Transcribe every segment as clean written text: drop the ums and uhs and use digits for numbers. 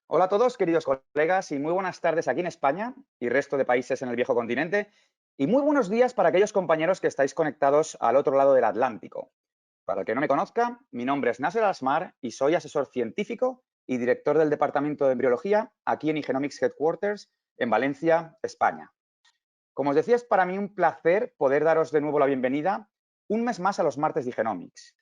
Hola a todos, queridos colegas, y muy buenas tardes aquí en España y resto de países en el viejo continente. Y muy buenos días para aquellos compañeros que estáis conectados al otro lado del Atlántico. Para el que no me conozca, mi nombre es Nasser Asmar y soy asesor científico y director del Departamento de Embriología aquí en Igenomics Headquarters en Valencia, España. Como os decía, es para mí un placer poder daros de nuevo la bienvenida un mes más a los martes de Igenomics.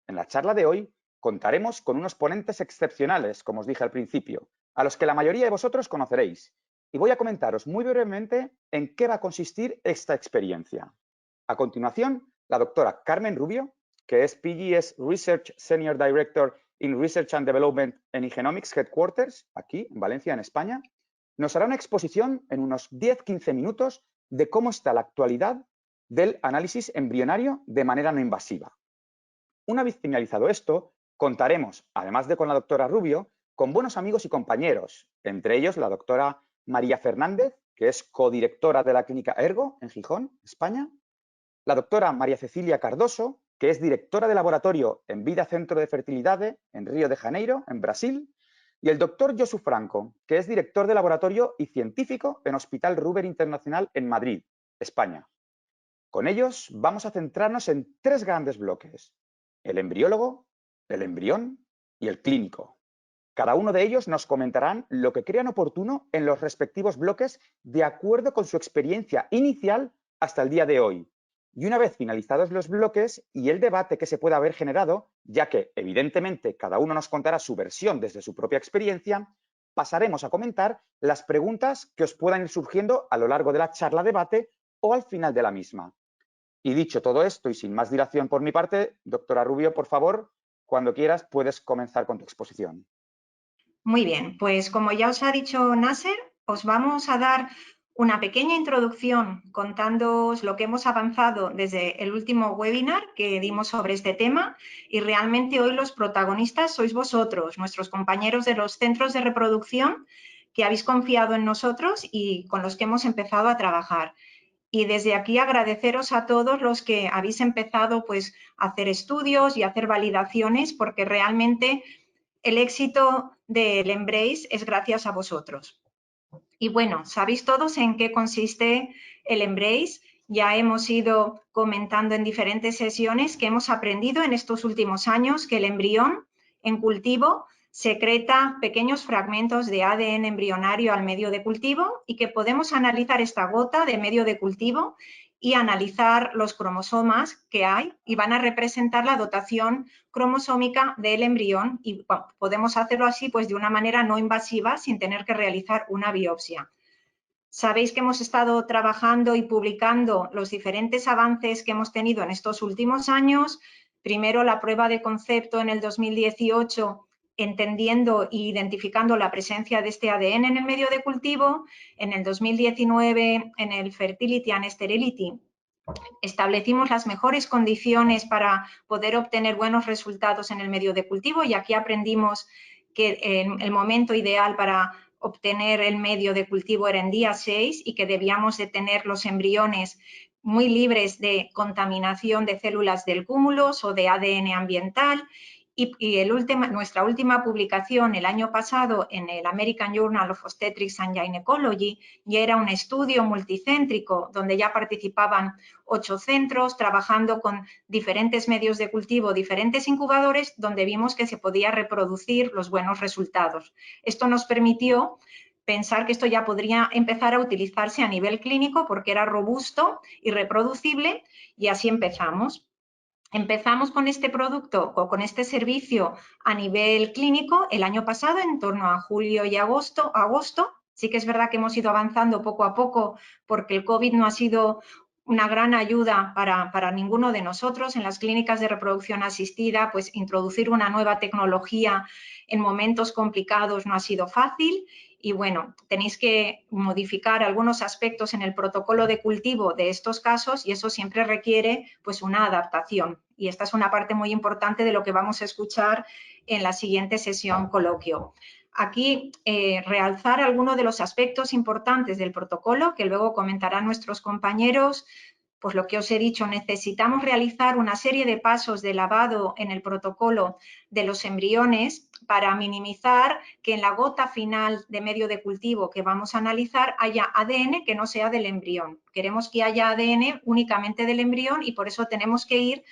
En la charla de hoy contaremos con unos ponentes excepcionales, como os dije al principio, a los que la mayoría de vosotros conoceréis. Y voy a comentaros muy brevemente en qué va a consistir esta experiencia. A continuación, la doctora Carmen Rubio, que es PGS Research Senior Director in Research and Development en Igenomics Headquarters, aquí en Valencia, en España, nos hará una exposición en unos 10-15 minutos de cómo está la actualidad del análisis embrionario de manera no invasiva. Una vez finalizado esto, contaremos, además de con la doctora Rubio, con buenos amigos y compañeros, entre ellos la doctora María Fernández, que es codirectora de la Clínica Ergo en Gijón, España, la doctora María Cecilia Cardoso, que es directora de laboratorio en Vida Centro de Fertilidade en Río de Janeiro, en Brasil, y el doctor Josu Franco, que es director de laboratorio y científico en Hospital Ruber Internacional en Madrid, España. Con ellos vamos a centrarnos en tres grandes bloques: el embriólogo, el embrión y el clínico. Cada uno de ellos nos comentarán lo que crean oportuno en los respectivos bloques de acuerdo con su experiencia inicial hasta el día de hoy. Y una vez finalizados los bloques y el debate que se pueda haber generado, ya que evidentemente cada uno nos contará su versión desde su propia experiencia, pasaremos a comentar las preguntas que os puedan ir surgiendo a lo largo de la charla-debate o al final de la misma. Y dicho todo esto y sin más dilación por mi parte, doctora Rubio, por favor, cuando quieras puedes comenzar con tu exposición. Muy bien, pues como ya os ha dicho Nasser, os vamos a dar una pequeña introducción contándoos lo que hemos avanzado desde el último webinar que dimos sobre este tema, y realmente hoy los protagonistas sois vosotros, nuestros compañeros de los centros de reproducción que habéis confiado en nosotros y con los que hemos empezado a trabajar. Y desde aquí agradeceros a todos los que habéis empezado pues, a hacer estudios y a hacer validaciones, porque realmente el éxito del Embrace es gracias a vosotros. Y bueno, sabéis todos en qué consiste el Embrace. Ya hemos ido comentando en diferentes sesiones que hemos aprendido en estos últimos años que el embrión en cultivo secreta pequeños fragmentos de ADN embrionario al medio de cultivo y que podemos analizar esta gota de medio de cultivo y analizar los cromosomas que hay y van a representar la dotación cromosómica del embrión, y podemos hacerlo así pues de una manera no invasiva sin tener que realizar una biopsia. Sabéis que hemos estado trabajando y publicando los diferentes avances que hemos tenido en estos últimos años. Primero la prueba de concepto en el 2018, entendiendo e identificando la presencia de este ADN en el medio de cultivo. En el 2019, en el Fertility and Sterility, establecimos las mejores condiciones para poder obtener buenos resultados en el medio de cultivo, y aquí aprendimos que el momento ideal para obtener el medio de cultivo era en día 6 y que debíamos de tener los embriones muy libres de contaminación de células del cúmulos o de ADN ambiental. Y nuestra última publicación el año pasado en el American Journal of Obstetrics and Gynecology ya era un estudio multicéntrico donde ya participaban 8 centros trabajando con diferentes medios de cultivo, diferentes incubadores, donde vimos que se podía reproducir los buenos resultados. Esto nos permitió pensar que esto ya podría empezar a utilizarse a nivel clínico porque era robusto y reproducible, y así empezamos. Empezamos con este producto o con este servicio a nivel clínico el año pasado, en torno a julio y agosto. Sí que es verdad que hemos ido avanzando poco a poco porque el COVID no ha sido una gran ayuda para ninguno de nosotros. En las clínicas de reproducción asistida, pues introducir una nueva tecnología en momentos complicados no ha sido fácil. Y bueno, tenéis que modificar algunos aspectos en el protocolo de cultivo de estos casos y eso siempre requiere pues una adaptación. Y esta es una parte muy importante de lo que vamos a escuchar en la siguiente sesión coloquio. Aquí realzar algunos de los aspectos importantes del protocolo que luego comentarán nuestros compañeros. pues lo que os he dicho, necesitamos realizar una serie de pasos de lavado en el protocolo de los embriones para minimizar que en la gota final de medio de cultivo que vamos a analizar haya ADN que no sea del embrión. Queremos que haya ADN únicamente del embrión y por eso tenemos que ir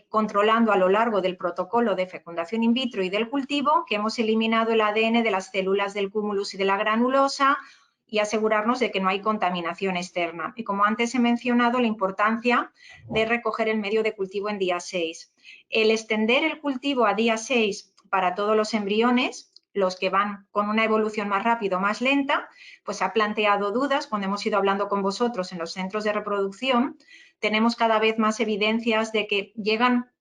controlando a lo largo del protocolo de fecundación in vitro y del cultivo que hemos eliminado el ADN de las células del cúmulus y de la granulosa y asegurarnos de que no hay contaminación externa. Y como antes he mencionado, la importancia de recoger el medio de cultivo en día 6. El extender el cultivo a día 6 para todos los embriones, los que van con una evolución más rápida o más lenta, pues ha planteado dudas cuando hemos ido hablando con vosotros en los centros de reproducción. Tenemos cada vez más evidencias de que llegan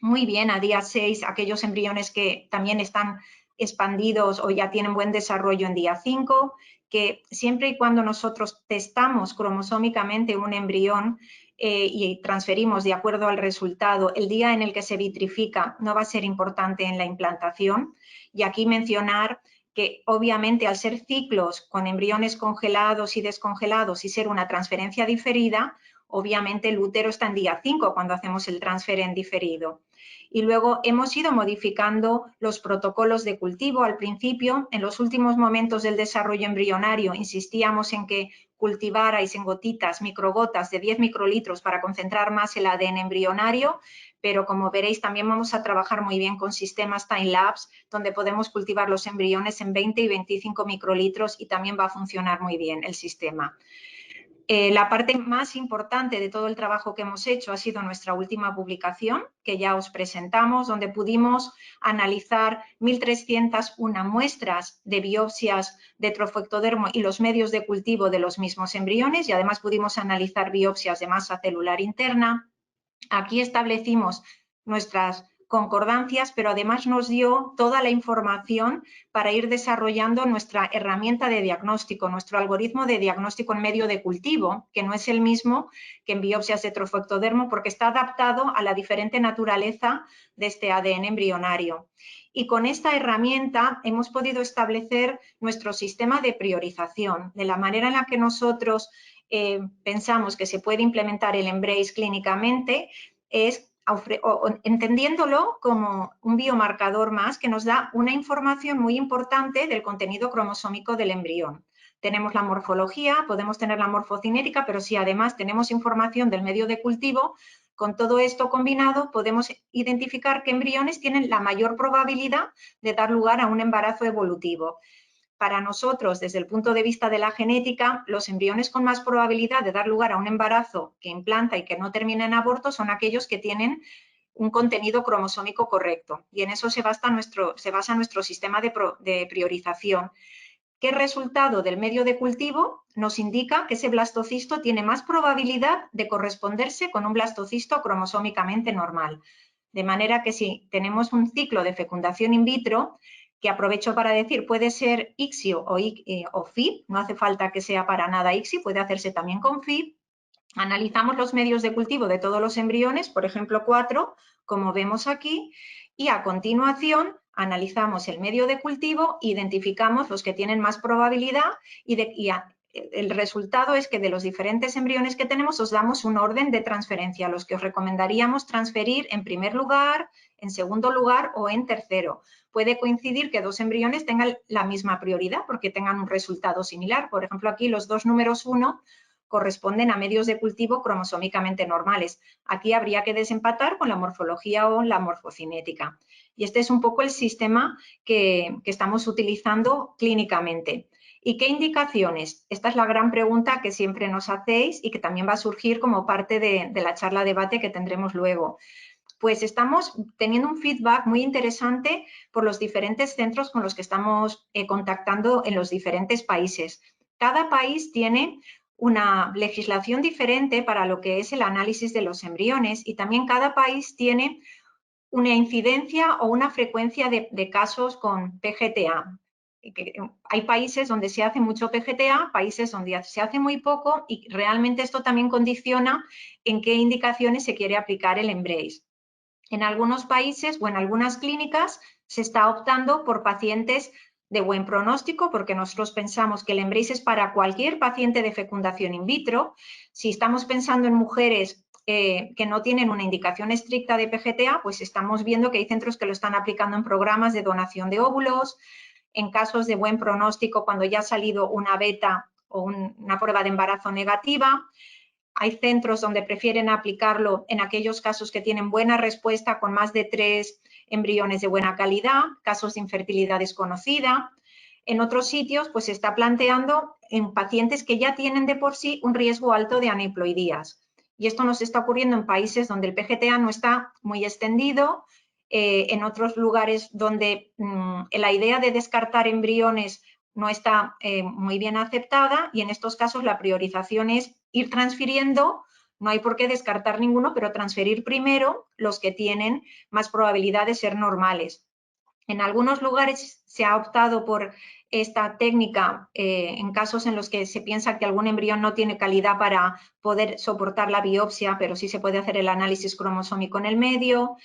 muy bien a día 6 aquellos embriones que también están expandidos o ya tienen buen desarrollo en día 5, que siempre y cuando nosotros testamos cromosómicamente un embrión y transferimos de acuerdo al resultado, el día en el que se vitrifica no va a ser importante en la implantación. Y aquí mencionar que obviamente al ser ciclos con embriones congelados y descongelados y ser una transferencia diferida, obviamente el útero está en día 5 cuando hacemos el transfer en diferido. Y luego hemos ido modificando los protocolos de cultivo. Al principio, en los últimos momentos del desarrollo embrionario, insistíamos en que cultivarais en gotitas, microgotas de 10 microlitros para concentrar más el ADN embrionario, pero como veréis también vamos a trabajar muy bien con sistemas time-lapse, donde podemos cultivar los embriones en 20 y 25 microlitros y también va a funcionar muy bien el sistema. La parte más importante de todo el trabajo que hemos hecho ha sido nuestra última publicación, que ya os presentamos, donde pudimos analizar 1.301 muestras de biopsias de trofectodermo y los medios de cultivo de los mismos embriones y además pudimos analizar biopsias de masa celular interna. Aquí establecimos nuestras concordancias, pero además nos dio toda la información para ir desarrollando nuestra herramienta de diagnóstico, nuestro algoritmo de diagnóstico en medio de cultivo, que no es el mismo que en biopsias de trofectodermo porque está adaptado a la diferente naturaleza de este ADN embrionario. Y con esta herramienta hemos podido establecer nuestro sistema de priorización, de la manera en la que nosotros pensamos que se puede implementar el Embrace clínicamente es entendiéndolo como un biomarcador más que nos da una información muy importante del contenido cromosómico del embrión. Tenemos la morfología, podemos tener la morfocinética, pero si además tenemos información del medio de cultivo, con todo esto combinado podemos identificar qué embriones tienen la mayor probabilidad de dar lugar a un embarazo evolutivo. Para nosotros, desde el punto de vista de la genética, los embriones con más probabilidad de dar lugar a un embarazo que implanta y que no termina en aborto son aquellos que tienen un contenido cromosómico correcto. Y en eso se basa nuestro sistema de priorización. ¿Qué resultado del medio de cultivo nos indica que ese blastocisto tiene más probabilidad de corresponderse con un blastocisto cromosómicamente normal? De manera que si tenemos un ciclo de fecundación in vitro, que aprovecho para decir, puede ser ICSI o FIV, no hace falta que sea para nada ICSI, puede hacerse también con FIV. Analizamos los medios de cultivo de todos los embriones, por ejemplo 4, como vemos aquí, y a continuación analizamos el medio de cultivo, identificamos los que tienen más probabilidad el resultado es que de los diferentes embriones que tenemos os damos un orden de transferencia, los que os recomendaríamos transferir en primer lugar, en segundo lugar o en tercero. Puede coincidir que dos embriones tengan la misma prioridad porque tengan un resultado similar. Por ejemplo, aquí los dos números 1 corresponden a medios de cultivo cromosómicamente normales. Aquí habría que desempatar con la morfología o la morfocinética. Y este es un poco el sistema que estamos utilizando clínicamente. ¿Y qué indicaciones? Esta es la gran pregunta que siempre nos hacéis y que también va a surgir como parte de la charla debate que tendremos luego. Pues estamos teniendo un feedback muy interesante por los diferentes centros con los que estamos contactando en los diferentes países. Cada país tiene una legislación diferente para lo que es el análisis de los embriones y también cada país tiene una incidencia o una frecuencia de casos con PGTA. Hay países donde se hace mucho PGTA, países donde se hace muy poco y realmente esto también condiciona en qué indicaciones se quiere aplicar el Embrace. En algunos países o en algunas clínicas se está optando por pacientes de buen pronóstico, porque nosotros pensamos que el Embrace es para cualquier paciente de fecundación in vitro. Si estamos pensando en mujeres que no tienen una indicación estricta de PGTA, pues estamos viendo que hay centros que lo están aplicando en programas de donación de óvulos, en casos de buen pronóstico cuando ya ha salido una beta o una prueba de embarazo negativa. Hay centros donde prefieren aplicarlo en aquellos casos que tienen buena respuesta con más de 3 embriones de buena calidad, casos de infertilidad desconocida. En otros sitios, pues se está planteando en pacientes que ya tienen de por sí un riesgo alto de aneuploidías. Y esto nos está ocurriendo en países donde el PGTA no está muy extendido, en otros lugares donde la idea de descartar embriones no está muy bien aceptada y en estos casos la priorización es ir transfiriendo, no hay por qué descartar ninguno, pero transferir primero los que tienen más probabilidad de ser normales. En algunos lugares se ha optado por esta técnica en casos en los que se piensa que algún embrión no tiene calidad para poder soportar la biopsia, pero sí se puede hacer el análisis cromosómico en el medio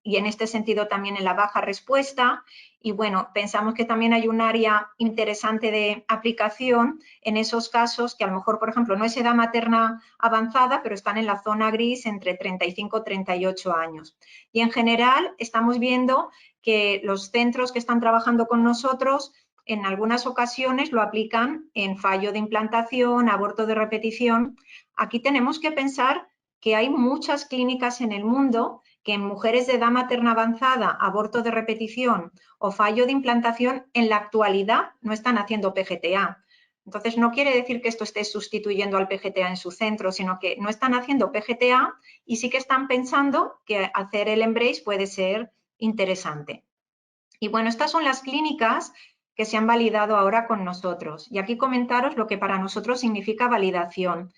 y en este sentido también en la baja respuesta. Y bueno, pensamos que también hay un área interesante de aplicación en esos casos que a lo mejor, por ejemplo, no es edad materna avanzada, pero están en la zona gris entre 35 y 38 años. Y en general estamos viendo que los centros que están trabajando con nosotros en algunas ocasiones lo aplican en fallo de implantación, aborto de repetición. Aquí tenemos que pensar que hay muchas clínicas en el mundo que en mujeres de edad materna avanzada, aborto de repetición o fallo de implantación en la actualidad no están haciendo PGTA. Entonces, no quiere decir que esto esté sustituyendo al PGTA en su centro, sino que no están haciendo PGTA y sí que están pensando que hacer el Embrace puede ser interesante. Y bueno, estas son las clínicas que se han validado ahora con nosotros. Y aquí comentaros lo que para nosotros significa validación.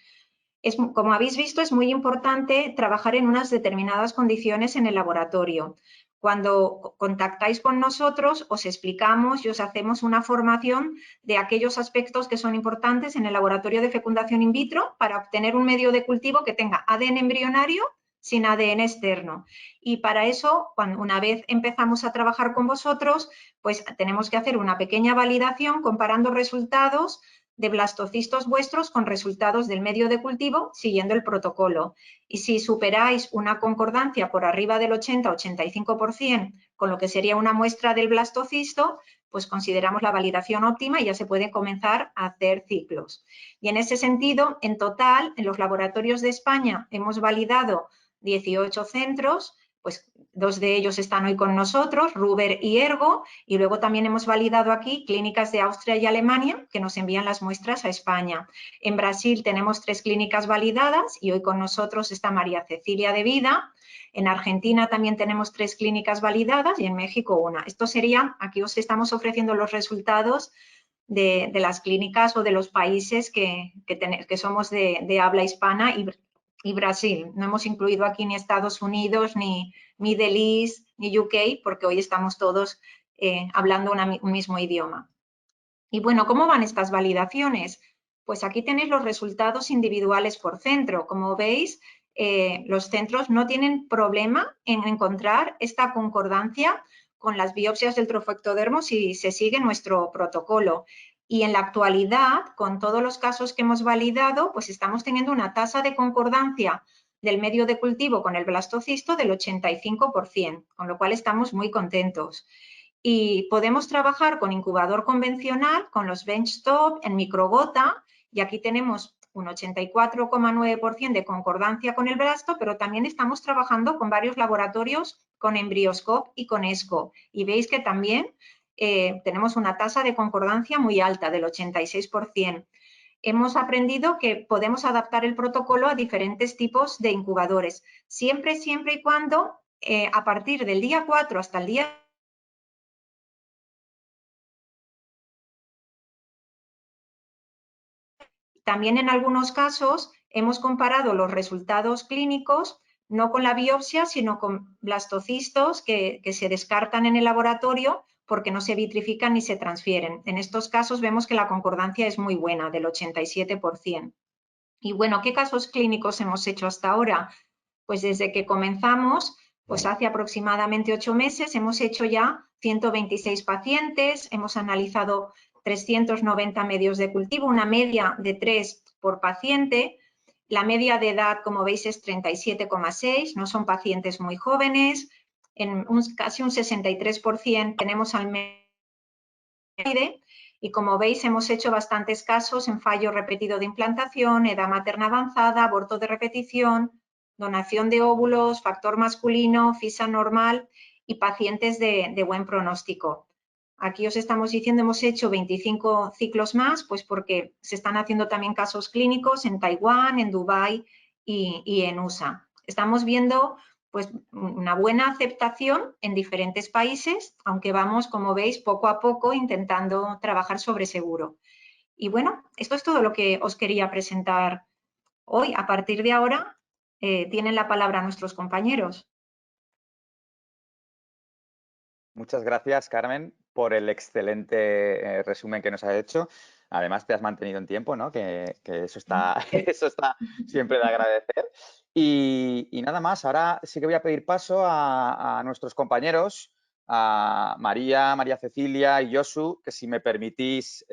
Como habéis visto, es muy importante trabajar en unas determinadas condiciones en el laboratorio. Cuando contactáis con nosotros, os explicamos y os hacemos una formación de aquellos aspectos que son importantes en el laboratorio de fecundación in vitro para obtener un medio de cultivo que tenga ADN embrionario sin ADN externo. Y para eso, una vez empezamos a trabajar con vosotros, pues tenemos que hacer una pequeña validación comparando resultados de blastocistos vuestros con resultados del medio de cultivo siguiendo el protocolo. Y si superáis una concordancia por arriba del 80-85% con lo que sería una muestra del blastocisto, pues consideramos la validación óptima y ya se pueden comenzar a hacer ciclos. Y en ese sentido, en total, en los laboratorios de España hemos validado 18 centros, pues 2 de ellos están hoy con nosotros, Ruber y Ergo, y luego también hemos validado aquí clínicas de Austria y Alemania que nos envían las muestras a España. En Brasil tenemos 3 clínicas validadas y hoy con nosotros está María Cecilia de Vida. En Argentina también tenemos 3 clínicas validadas y en México una. Esto sería, aquí os estamos ofreciendo los resultados de las clínicas o de los países que somos de habla hispana y Brasil. No hemos incluido aquí ni Estados Unidos, ni Middle East, ni UK, porque hoy estamos todos hablando un mismo idioma. Y bueno, ¿cómo van estas validaciones? Pues aquí tenéis los resultados individuales por centro. Como veis, los centros no tienen problema en encontrar esta concordancia con las biopsias del trofoectodermo si se sigue nuestro protocolo. Y en la actualidad, con todos los casos que hemos validado, pues estamos teniendo una tasa de concordancia del medio de cultivo con el blastocisto del 85%, con lo cual estamos muy contentos. Y podemos trabajar con incubador convencional, con los benchtop, en microgota, y aquí tenemos un 84,9% de concordancia con el blasto, pero también estamos trabajando con varios laboratorios con Embryoscope y con ESCO. Y veis que también tenemos una tasa de concordancia muy alta, del 86%. Hemos aprendido que podemos adaptar el protocolo a diferentes tipos de incubadores, siempre y cuando a partir del día 4 hasta el día también en algunos casos hemos comparado los resultados clínicos no con la biopsia, sino con blastocistos que se descartan en el laboratorio porque no se vitrifican ni se transfieren. En estos casos vemos que la concordancia es muy buena, del 87%. Y bueno, ¿qué casos clínicos hemos hecho hasta ahora? Pues desde que comenzamos, Pues hace aproximadamente 8 meses hemos hecho ya 126 pacientes, hemos analizado 390 medios de cultivo, una media de 3 por paciente. La media de edad, como veis, es 37,6, no son pacientes muy jóvenes. En casi un 63% tenemos al y como veis hemos hecho bastantes casos en fallo repetido de implantación, edad materna avanzada, aborto de repetición, donación de óvulos, factor masculino, FISA normal y pacientes de buen pronóstico. Aquí os estamos diciendo hemos hecho 25 ciclos más, pues porque se están haciendo también casos clínicos en Taiwán, en Dubái y en USA. Estamos viendo pues una buena aceptación en diferentes países, aunque vamos, como veis, poco a poco intentando trabajar sobre seguro. Y bueno, esto es todo lo que os quería presentar hoy. A partir de ahora, tienen la palabra nuestros compañeros. Muchas gracias, Carmen, por el excelente resumen que nos has hecho. Además, te has mantenido en tiempo, ¿no? Que eso está, eso está siempre de agradecer. Y nada más, ahora sí que voy a pedir paso a nuestros compañeros, a María, María Cecilia y Josu, que si me permitís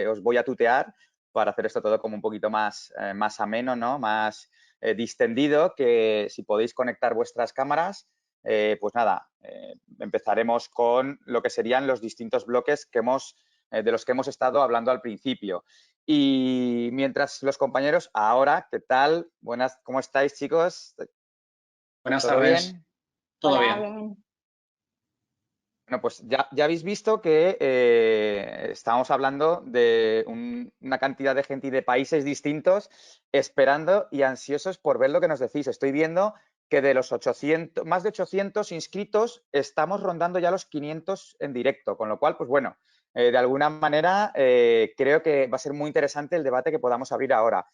os voy a tutear para hacer esto todo como un poquito más ameno, ¿no? Más distendido, que si podéis conectar vuestras cámaras. Pues nada, empezaremos con lo que serían los distintos bloques de los que hemos estado hablando al principio. Y mientras los compañeros, ahora, ¿qué tal? Buenas, ¿cómo estáis, chicos? Buenas ¿Todo tardes. bien? Todo Hola, bien. Bueno, pues ya habéis visto que estamos hablando de una cantidad de gente y de países distintos esperando y ansiosos por ver lo que nos decís. Estoy viendo que de los 800, más de 800 inscritos, estamos rondando ya los 500 en directo, con lo cual, pues bueno, de alguna manera creo que va a ser muy interesante el debate que podamos abrir ahora.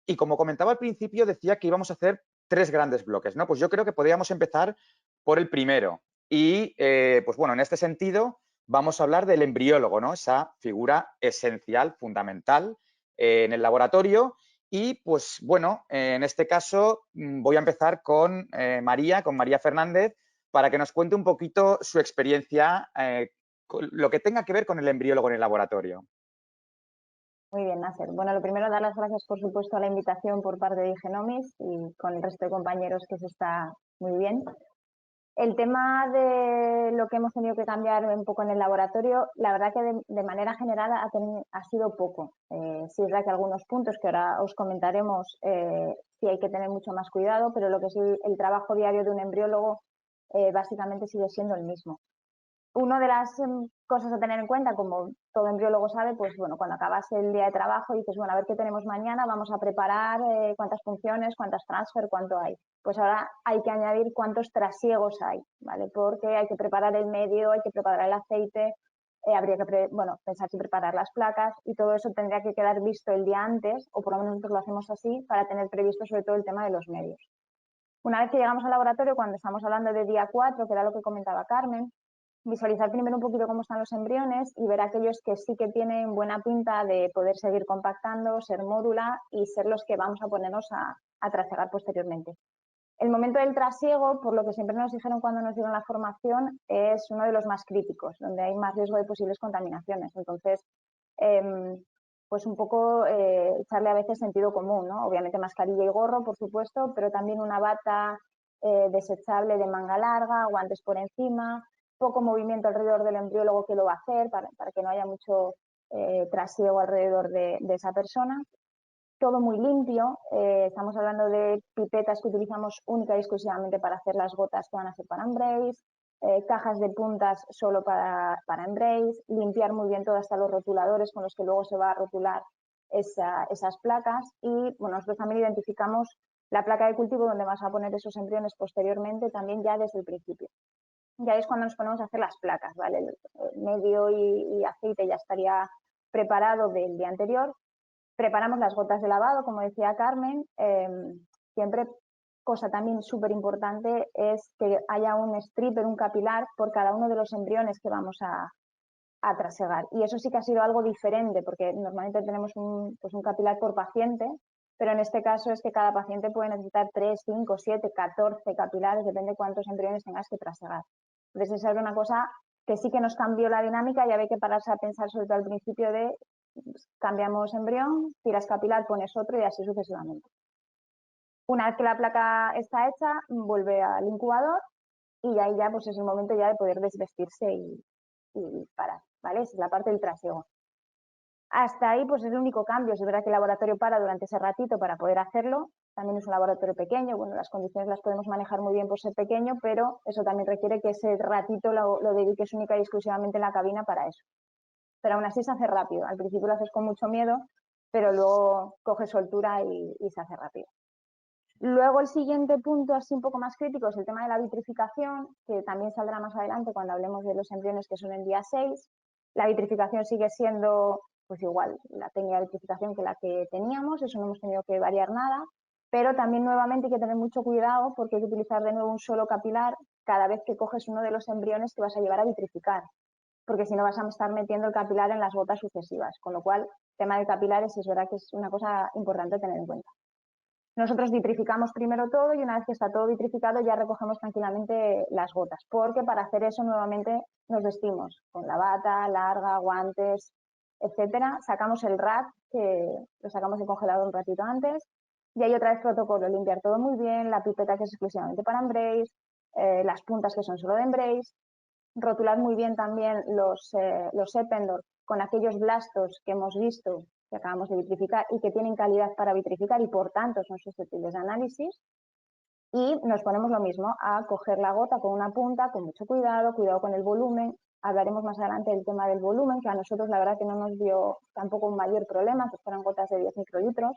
Y como comentaba al principio, decía que íbamos a hacer 3 grandes bloques, ¿no? Pues yo creo que podríamos empezar por el primero. Y, pues bueno, en este sentido vamos a hablar del embriólogo, ¿no? Esa figura esencial, fundamental en el laboratorio. Y, pues bueno, en este caso voy a empezar con María Fernández, para que nos cuente un poquito su experiencia, con lo que tenga que ver con el embriólogo en el laboratorio. Muy bien, Nasser. Bueno, lo primero, dar las gracias, por supuesto, a la invitación por parte de Igenomix y con el resto de compañeros, que se está muy bien. El tema de lo que hemos tenido que cambiar un poco en el laboratorio, la verdad que de manera general ha sido poco. Sí es verdad que algunos puntos que ahora os comentaremos sí hay que tener mucho más cuidado, pero lo que es el trabajo diario de un embriólogo básicamente sigue siendo el mismo. Una de las cosas a tener en cuenta, como todo embriólogo sabe, pues bueno, cuando acabas el día de trabajo dices, bueno, a ver qué tenemos mañana, vamos a preparar cuántas funciones, cuántas transfer, cuánto hay. Pues ahora hay que añadir cuántos trasiegos hay, ¿vale? Porque hay que preparar el medio, hay que preparar el aceite, habría que pensar si preparar las placas, y todo eso tendría que quedar visto el día antes, o por lo menos nosotros lo hacemos así, para tener previsto sobre todo el tema de los medios. Una vez que llegamos al laboratorio, cuando estamos hablando de día 4, que era lo que comentaba Carmen, visualizar primero un poquito cómo están los embriones y ver aquellos que sí que tienen buena pinta de poder seguir compactando, ser módula y ser los que vamos a ponernos a trasegar posteriormente. El momento del trasiego, por lo que siempre nos dijeron cuando nos dieron la formación, es uno de los más críticos, donde hay más riesgo de posibles contaminaciones. Entonces, pues un poco echarle a veces sentido común, ¿no? Obviamente mascarilla y gorro, por supuesto, pero también una bata desechable de manga larga, guantes por encima, poco movimiento alrededor del embriólogo que lo va a hacer para que no haya mucho trasiego alrededor de esa persona. Todo muy limpio, estamos hablando de pipetas que utilizamos única y exclusivamente para hacer las gotas que van a ser para Embrace, cajas de puntas solo para Embrace, limpiar muy bien todo, hasta los rotuladores con los que luego se va a rotular esas placas. Y bueno, nosotros también identificamos la placa de cultivo donde vas a poner esos embriones posteriormente, también ya desde el principio. Ya es cuando nos ponemos a hacer las placas, ¿vale? El medio y aceite ya estaría preparado del día anterior. Preparamos las gotas de lavado, como decía Carmen. Siempre, cosa también súper importante, es que haya un stripper, un capilar, por cada uno de los embriones que vamos a trasegar. Y eso sí que ha sido algo diferente, porque normalmente tenemos un capilar por paciente, pero en este caso es que cada paciente puede necesitar 3, 5, 7, 14 capilares, depende de cuántos embriones tengas que trasegar. Entonces esa era una cosa que sí que nos cambió la dinámica y había que pararse a pensar sobre todo al principio de cambiamos embrión, tiras capilar, pones otro y así sucesivamente. Una vez que la placa está hecha, vuelve al incubador y ahí ya pues es el momento ya de poder desvestirse y parar, ¿vale? Esa es la parte del trasiego. Hasta ahí pues es el único cambio. Es verdad que el laboratorio para durante ese ratito para poder hacerlo. También es un laboratorio pequeño, bueno, las condiciones las podemos manejar muy bien por ser pequeño, pero eso también requiere que ese ratito lo dediques única y exclusivamente en la cabina para eso. Pero aún así se hace rápido. Al principio lo haces con mucho miedo, pero luego coges soltura y se hace rápido. Luego el siguiente punto así un poco más crítico es el tema de la vitrificación, que también saldrá más adelante cuando hablemos de los embriones que son en día 6. La vitrificación sigue siendo pues igual la técnica de vitrificación que la que teníamos, eso no hemos tenido que variar nada, pero también nuevamente hay que tener mucho cuidado porque hay que utilizar de nuevo un solo capilar cada vez que coges uno de los embriones que vas a llevar a vitrificar, porque si no vas a estar metiendo el capilar en las gotas sucesivas, con lo cual el tema de capilares es verdad que es una cosa importante a tener en cuenta. Nosotros vitrificamos primero todo y una vez que está todo vitrificado ya recogemos tranquilamente las gotas, porque para hacer eso nuevamente nos vestimos con la bata larga, guantes, etcétera. Sacamos el rack, que lo sacamos del congelador un ratito antes, y hay otra vez protocolo, limpiar todo muy bien, la pipeta que es exclusivamente para Embrace, las puntas que son solo de Embrace, rotular muy bien también los Eppendorf con aquellos blastos que hemos visto que acabamos de vitrificar y que tienen calidad para vitrificar y por tanto son susceptibles de análisis. Y nos ponemos lo mismo, a coger la gota con una punta, con mucho cuidado, cuidado con el volumen. Hablaremos más adelante del tema del volumen, que a nosotros la verdad que no nos dio tampoco un mayor problema, que fueran gotas de 10 microlitros.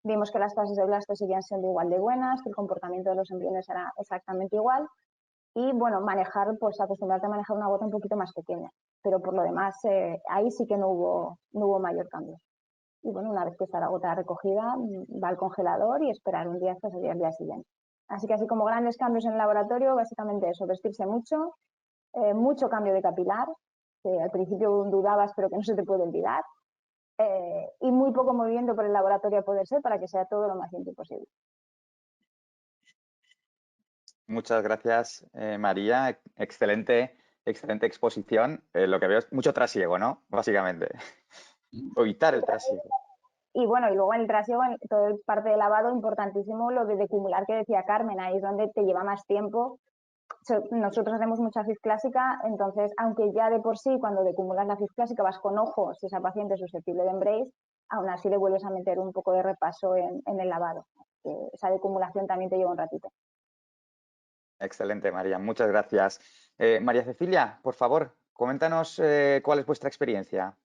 Vimos que las tasas de blasto seguían siendo igual de buenas, que el comportamiento de los embriones era exactamente igual. Y bueno, manejar, pues acostumbrarte a manejar una gota un poquito más pequeña. Pero por lo demás, ahí sí que no hubo mayor cambio. Y bueno, una vez que está la gota recogida, va al congelador y esperar un día hasta salir al día siguiente. Así que así como grandes cambios en el laboratorio, básicamente eso, vestirse mucho, mucho cambio de capilar, que al principio dudabas pero que no se te puede olvidar, y muy poco movimiento por el laboratorio a poder ser para que sea todo lo más simple posible. Muchas gracias, María. Excelente exposición. Lo que veo es mucho trasiego, ¿no? Básicamente. Evitar el trasiego. Y bueno, y luego en el trasiego, en toda el parte de lavado, importantísimo lo de decumular que decía Carmen, ahí es donde te lleva más tiempo. Nosotros hacemos mucha FIS clásica, entonces, aunque ya de por sí, cuando decumulas la FIS clásica vas con ojo si esa paciente es susceptible de Embrace, aún así le vuelves a meter un poco de repaso en el lavado. Esa decumulación también te lleva un ratito. Excelente, María. Muchas gracias. María Cecilia, por favor, coméntanos cuál es vuestra experiencia.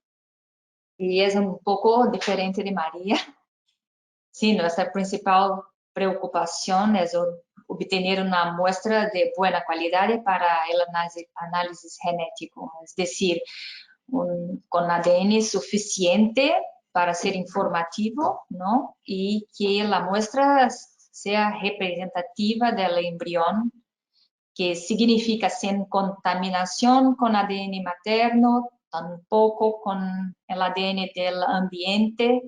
Y es un poco diferente de María. Sí, nuestra principal preocupación es obtener una muestra de buena calidad para el análisis genético, es decir, con ADN suficiente para ser informativo, ¿no? Y que la muestra sea representativa del embrión, que significa sin contaminación con ADN materno, tampoco con el ADN del ambiente,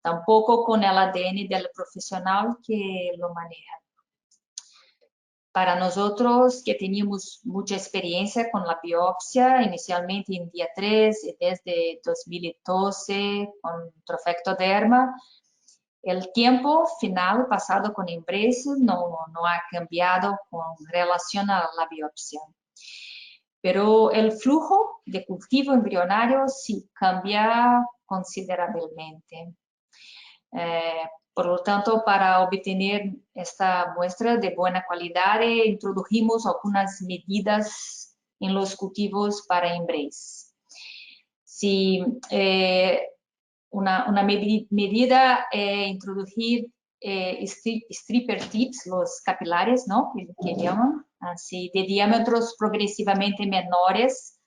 tampoco con el ADN del profesional que lo maneja. Para nosotros, que teníamos mucha experiencia con la biopsia, inicialmente en día 3 y desde 2012 con trofectoderma, el tiempo final pasado con Embrace no ha cambiado con relación a la biopsia. Pero el flujo de cultivo embrionario sí cambia considerablemente. Por lo tanto, para obtener esta muestra de buena calidad, introdujimos algunas medidas en los cultivos para Embrace. Si una medida introducir stripper tips, los capilares, ¿no? Que llaman, así, de diámetros progresivamente menores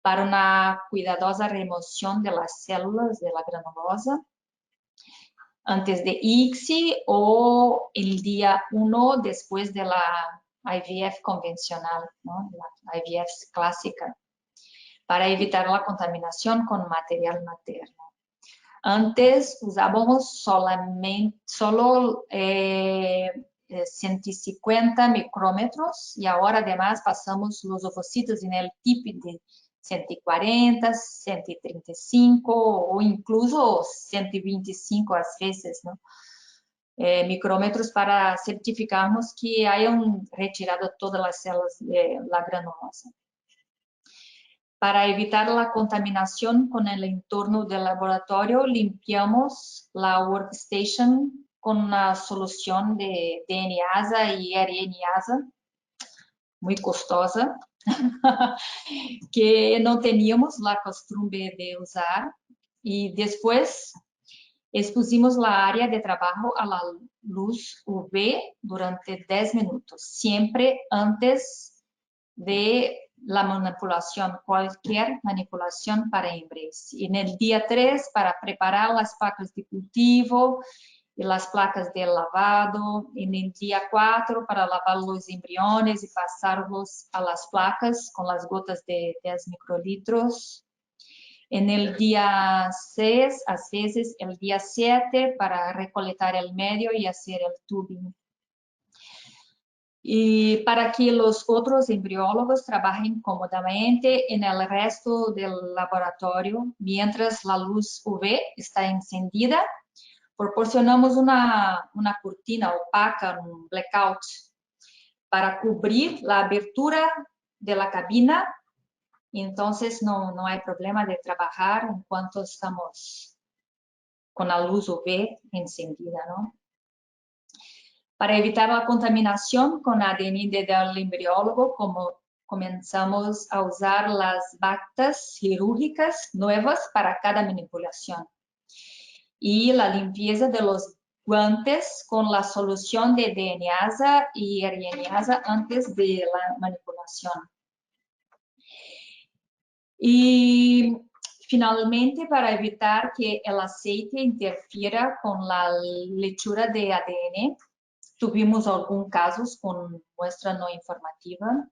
para una cuidadosa remoción de las células de la granulosa antes de ICSI o el día 1 después de la IVF convencional, ¿no? La IVF clásica, para evitar la contaminación con material materno. Antes usábamos solo 150 micrómetros y ahora además pasamos los ovocitos en el tipo de 140, 135 o incluso 125 a veces, ¿no? Micrómetros para certificarnos que hayan retirado todas las células de la granulosa. Para evitar la contaminación con el entorno del laboratorio, limpiamos la workstation con una solución de DNase y RNase, muy costosa, que no teníamos la costumbre de usar. Y después expusimos la área de trabajo a la luz UV durante 10 minutos, siempre antes de la manipulación, cualquier manipulación para embreos. Y en el día 3, para preparar las placas de cultivo y las placas de lavado. En el día 4, para lavar los embriones y pasarlos a las placas con las gotas de 10 microlitros. En el día 6, a veces el día 7, para recolectar el medio y hacer el tubing. Y para que los otros embriólogos trabajen cómodamente en el resto del laboratorio mientras la luz UV está encendida, proporcionamos una cortina opaca, un blackout, para cubrir la abertura de la cabina. Entonces no hay problema de trabajar en cuanto estamos con la luz UV encendida, ¿no? Para evitar la contaminación con ADN del embriólogo, comenzamos a usar las batas quirúrgicas nuevas para cada manipulación. Y la limpieza de los guantes con la solución de DNase y RNase antes de la manipulación. Y finalmente, para evitar que el aceite interfiera con la lectura de ADN, tuvimos algunos casos con muestra no informativa.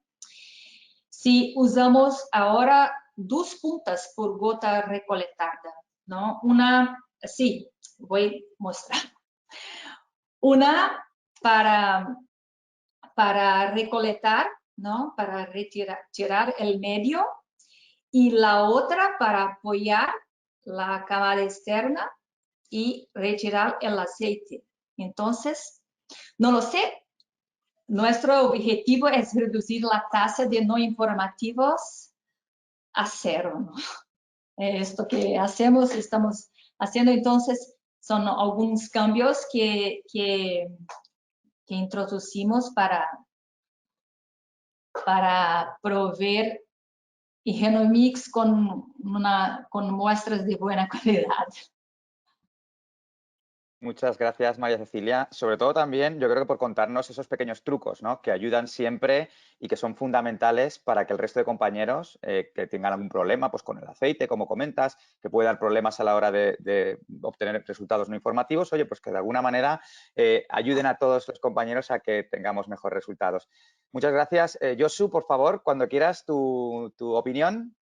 Si usamos ahora 2 puntas por gota recolectada, ¿no? Una, sí, voy a mostrar. Una para recolectar, ¿no? Para retirar el medio, y la otra para apoyar la cámara externa y retirar el aceite. Entonces, no lo sé. Nuestro objetivo es reducir la tasa de no informativos a 0, ¿no? Esto que estamos haciendo, entonces, son algunos cambios que introducimos para proveer Genomics con muestras de buena calidad. Muchas gracias, María Cecilia. Sobre todo también, yo creo que por contarnos esos pequeños trucos, ¿no? Que ayudan siempre y que son fundamentales para que el resto de compañeros que tengan algún problema pues, con el aceite, como comentas, que puede dar problemas a la hora de obtener resultados no informativos, oye, pues que de alguna manera ayuden a todos los compañeros a que tengamos mejores resultados. Muchas gracias. Josu, por favor, cuando quieras tu opinión.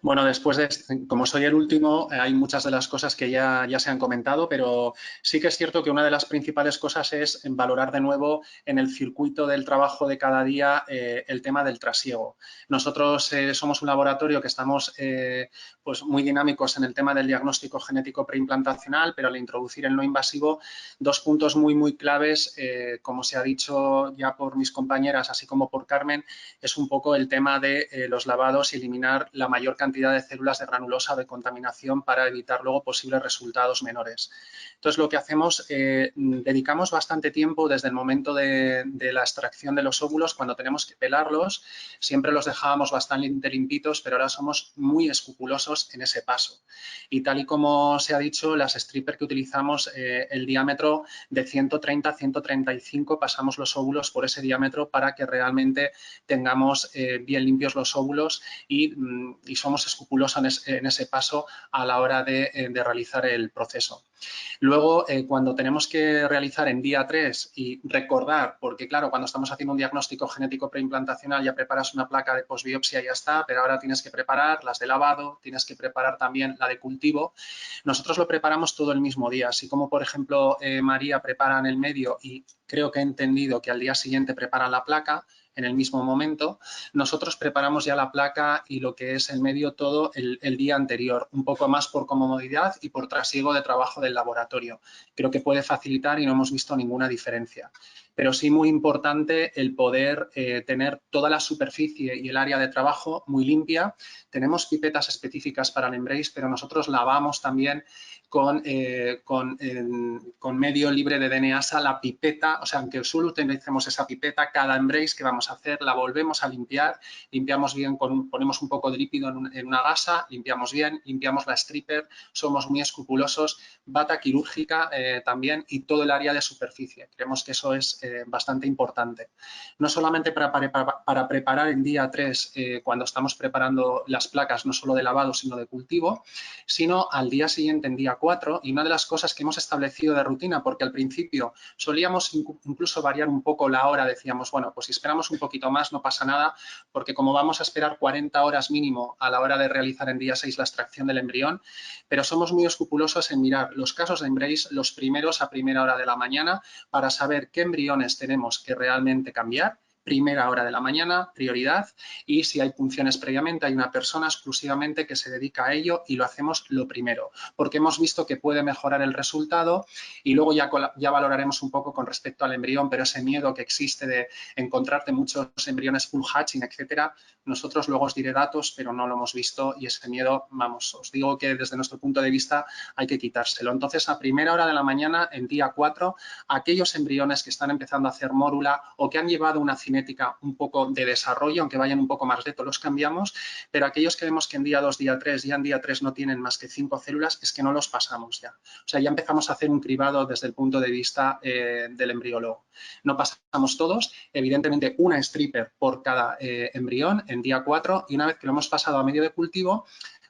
Bueno, después de, como soy el último, hay muchas de las cosas que ya se han comentado, pero sí que es cierto que una de las principales cosas es valorar de nuevo en el circuito del trabajo de cada día el tema del trasiego. Nosotros somos un laboratorio que estamos pues muy dinámicos en el tema del diagnóstico genético preimplantacional, pero al introducir el no invasivo, 2 puntos muy claves, como se ha dicho ya por mis compañeras, así como por Carmen, es un poco el tema de los lavados y eliminar la mayor cantidad de células de granulosa de contaminación para evitar luego posibles resultados menores. Entonces, lo que hacemos, dedicamos bastante tiempo desde el momento de la extracción de los óvulos, cuando tenemos que pelarlos, siempre los dejábamos bastante limpitos, pero ahora somos muy escrupulosos en ese paso. Y tal y como se ha dicho, las stripper que utilizamos, el diámetro de 130 a 135, pasamos los óvulos por ese diámetro para que realmente tengamos bien limpios los óvulos y somos somos escrupulosos en ese paso a la hora de realizar el proceso. Luego, cuando tenemos que realizar en día 3 y recordar, porque claro, cuando estamos haciendo un diagnóstico genético preimplantacional ya preparas una placa de posbiopsia y ya está, pero ahora tienes que preparar las de lavado, tienes que preparar también la de cultivo. Nosotros lo preparamos todo el mismo día, así como por ejemplo María prepara en el medio y creo que he entendido que al día siguiente preparan la placa en el mismo momento, nosotros preparamos ya la placa y lo que es el medio todo el día anterior, un poco más por comodidad y por trasiego de trabajo del laboratorio. Creo que puede facilitar y no hemos visto ninguna diferencia. Pero sí muy importante el poder tener toda la superficie y el área de trabajo muy limpia. Tenemos pipetas específicas para el Embrace, pero nosotros lavamos también con medio libre de DNASA la pipeta, o sea, aunque solo utilicemos esa pipeta, cada Embrace que vamos a hacer la volvemos a limpiar, limpiamos bien, ponemos un poco de líquido en una gasa, limpiamos bien, limpiamos la stripper, somos muy escrupulosos, bata quirúrgica también y todo el área de superficie. Creemos que eso es bastante importante. No solamente para preparar en día 3 cuando estamos preparando las placas, no solo de lavado, sino de cultivo, sino al día siguiente en día 4 y una de las cosas que hemos establecido de rutina, porque al principio solíamos incluso variar un poco la hora, decíamos, bueno, pues si esperamos un poquito más no pasa nada, porque como vamos a esperar 40 horas mínimo a la hora de realizar en día 6 la extracción del embrión, pero somos muy escrupulosos en mirar los casos de Embrace, los primeros a primera hora de la mañana, para saber qué embriones tenemos que realmente cambiar, primera hora de la mañana, prioridad, y si hay funciones previamente, hay una persona exclusivamente que se dedica a ello y lo hacemos lo primero, porque hemos visto que puede mejorar el resultado y luego ya valoraremos un poco con respecto al embrión, pero ese miedo que existe de encontrarte muchos embriones full hatching, etcétera, nosotros luego os diré datos, pero no lo hemos visto y ese miedo, vamos, os digo que desde nuestro punto de vista hay que quitárselo. Entonces, a primera hora de la mañana, en día 4, aquellos embriones que están empezando a hacer mórula o que han llevado una cinética un poco de desarrollo, aunque vayan un poco más lento, los cambiamos, pero aquellos que vemos que en día 2, día 3, ya en día 3 no tienen más que 5 células, es que no los pasamos ya. O sea, ya empezamos a hacer un cribado desde el punto de vista del embriólogo. No pasamos todos, evidentemente una stripper por cada embrión en día 4 y una vez que lo hemos pasado a medio de cultivo,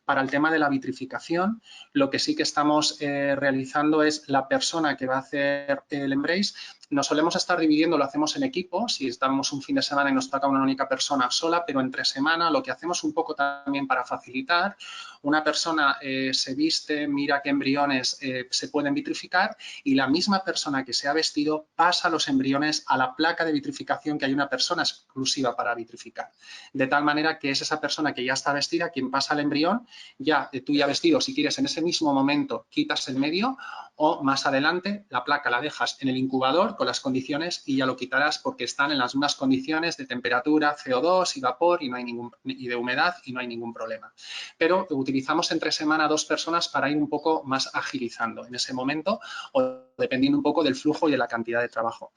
para el tema de la vitrificación, lo que sí que estamos realizando es la persona que va a hacer el Embrace. Nos solemos estar dividiendo, lo hacemos en equipo, si estamos un fin de semana y nos toca una única persona sola, pero entre semana lo que hacemos un poco también para facilitar, una persona se viste, mira qué embriones se pueden vitrificar y la misma persona que se ha vestido pasa los embriones a la placa de vitrificación que hay una persona exclusiva para vitrificar. De tal manera que es esa persona que ya está vestida quien pasa el embrión, ya tú ya vestido, si quieres en ese mismo momento quitas el medio o más adelante la placa la dejas en el incubador con las condiciones y ya lo quitarás porque están en las mismas condiciones de temperatura, CO2 y vapor y de humedad y no hay ningún problema. Pero utilizamos entre semana 2 personas para ir un poco más agilizando en ese momento o dependiendo un poco del flujo y de la cantidad de trabajo.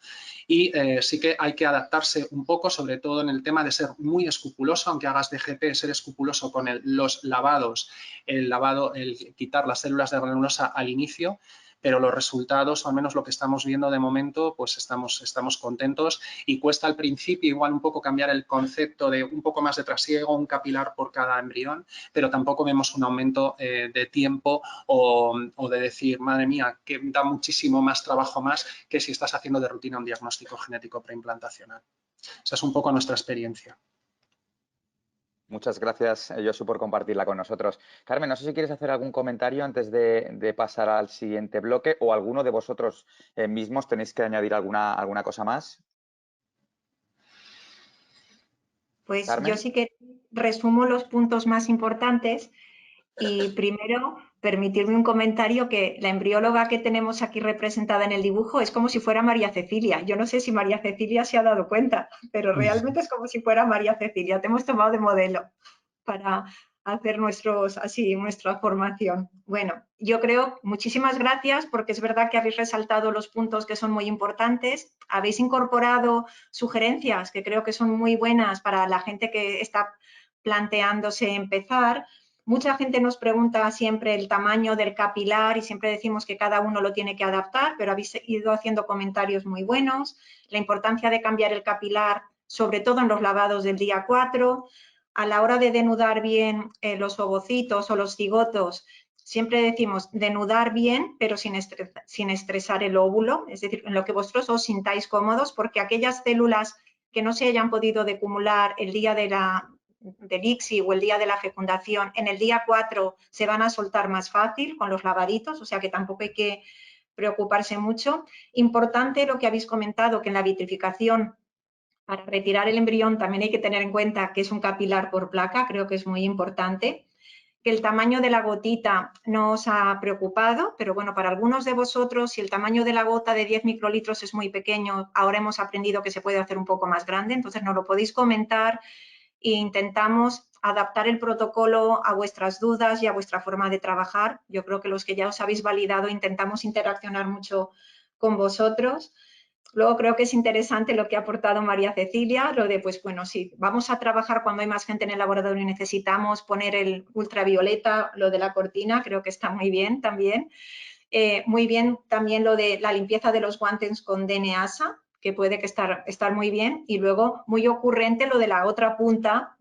Y sí que hay que adaptarse un poco, sobre todo en el tema de ser muy escrupuloso, aunque hagas DGP, ser escrupuloso con los lavados, el quitar las células de granulosa al inicio, pero los resultados, o al menos lo que estamos viendo de momento, pues estamos contentos y cuesta al principio igual un poco cambiar el concepto de un poco más de trasiego, un capilar por cada embrión, pero tampoco vemos un aumento de tiempo o de decir, madre mía, que da muchísimo más trabajo más que si estás haciendo de rutina un diagnóstico genético preimplantacional. Esa es un poco nuestra experiencia. Muchas gracias, Josu, por compartirla con nosotros. Carmen, no sé si quieres hacer algún comentario antes de pasar al siguiente bloque o alguno de vosotros mismos tenéis que añadir alguna cosa más. Pues Carmen. Yo sí que resumo los puntos más importantes y primero permitirme un comentario que la embrióloga que tenemos aquí representada en el dibujo es como si fuera María Cecilia. Yo no sé si María Cecilia se ha dado cuenta, pero realmente es como si fuera María Cecilia. Te hemos tomado de modelo para hacer nuestra formación. Bueno, yo creo, muchísimas gracias, porque es verdad que habéis resaltado los puntos que son muy importantes, habéis incorporado sugerencias que creo que son muy buenas para la gente que está planteándose empezar. Mucha gente nos pregunta siempre el tamaño del capilar y siempre decimos que cada uno lo tiene que adaptar, pero habéis ido haciendo comentarios muy buenos. La importancia de cambiar el capilar, sobre todo en los lavados del día 4, a la hora de denudar bien los ovocitos o los cigotos, siempre decimos denudar bien, pero sin estresar el óvulo, es decir, en lo que vosotros os sintáis cómodos, porque aquellas células que no se hayan podido decumular el día del ICSI o el día de la fecundación, en el día 4 se van a soltar más fácil con los lavaditos, o sea que tampoco hay que preocuparse mucho. Importante lo que habéis comentado, que en la vitrificación, para retirar el embrión también hay que tener en cuenta que es un capilar por placa, creo que es muy importante. Que el tamaño de la gotita no os ha preocupado, pero bueno, para algunos de vosotros, si el tamaño de la gota de 10 microlitros es muy pequeño, ahora hemos aprendido que se puede hacer un poco más grande, entonces nos lo podéis comentar e intentamos adaptar el protocolo a vuestras dudas y a vuestra forma de trabajar. Yo creo que los que ya os habéis validado intentamos interaccionar mucho con vosotros. Luego creo que es interesante lo que ha aportado María Cecilia, lo de, pues bueno, sí, vamos a trabajar cuando hay más gente en el laboratorio y necesitamos poner el ultravioleta, lo de la cortina, creo que está muy bien también. Muy bien también lo de la limpieza de los guantes con DNASA, que puede que estar muy bien. Y luego muy ocurrente lo de la otra punta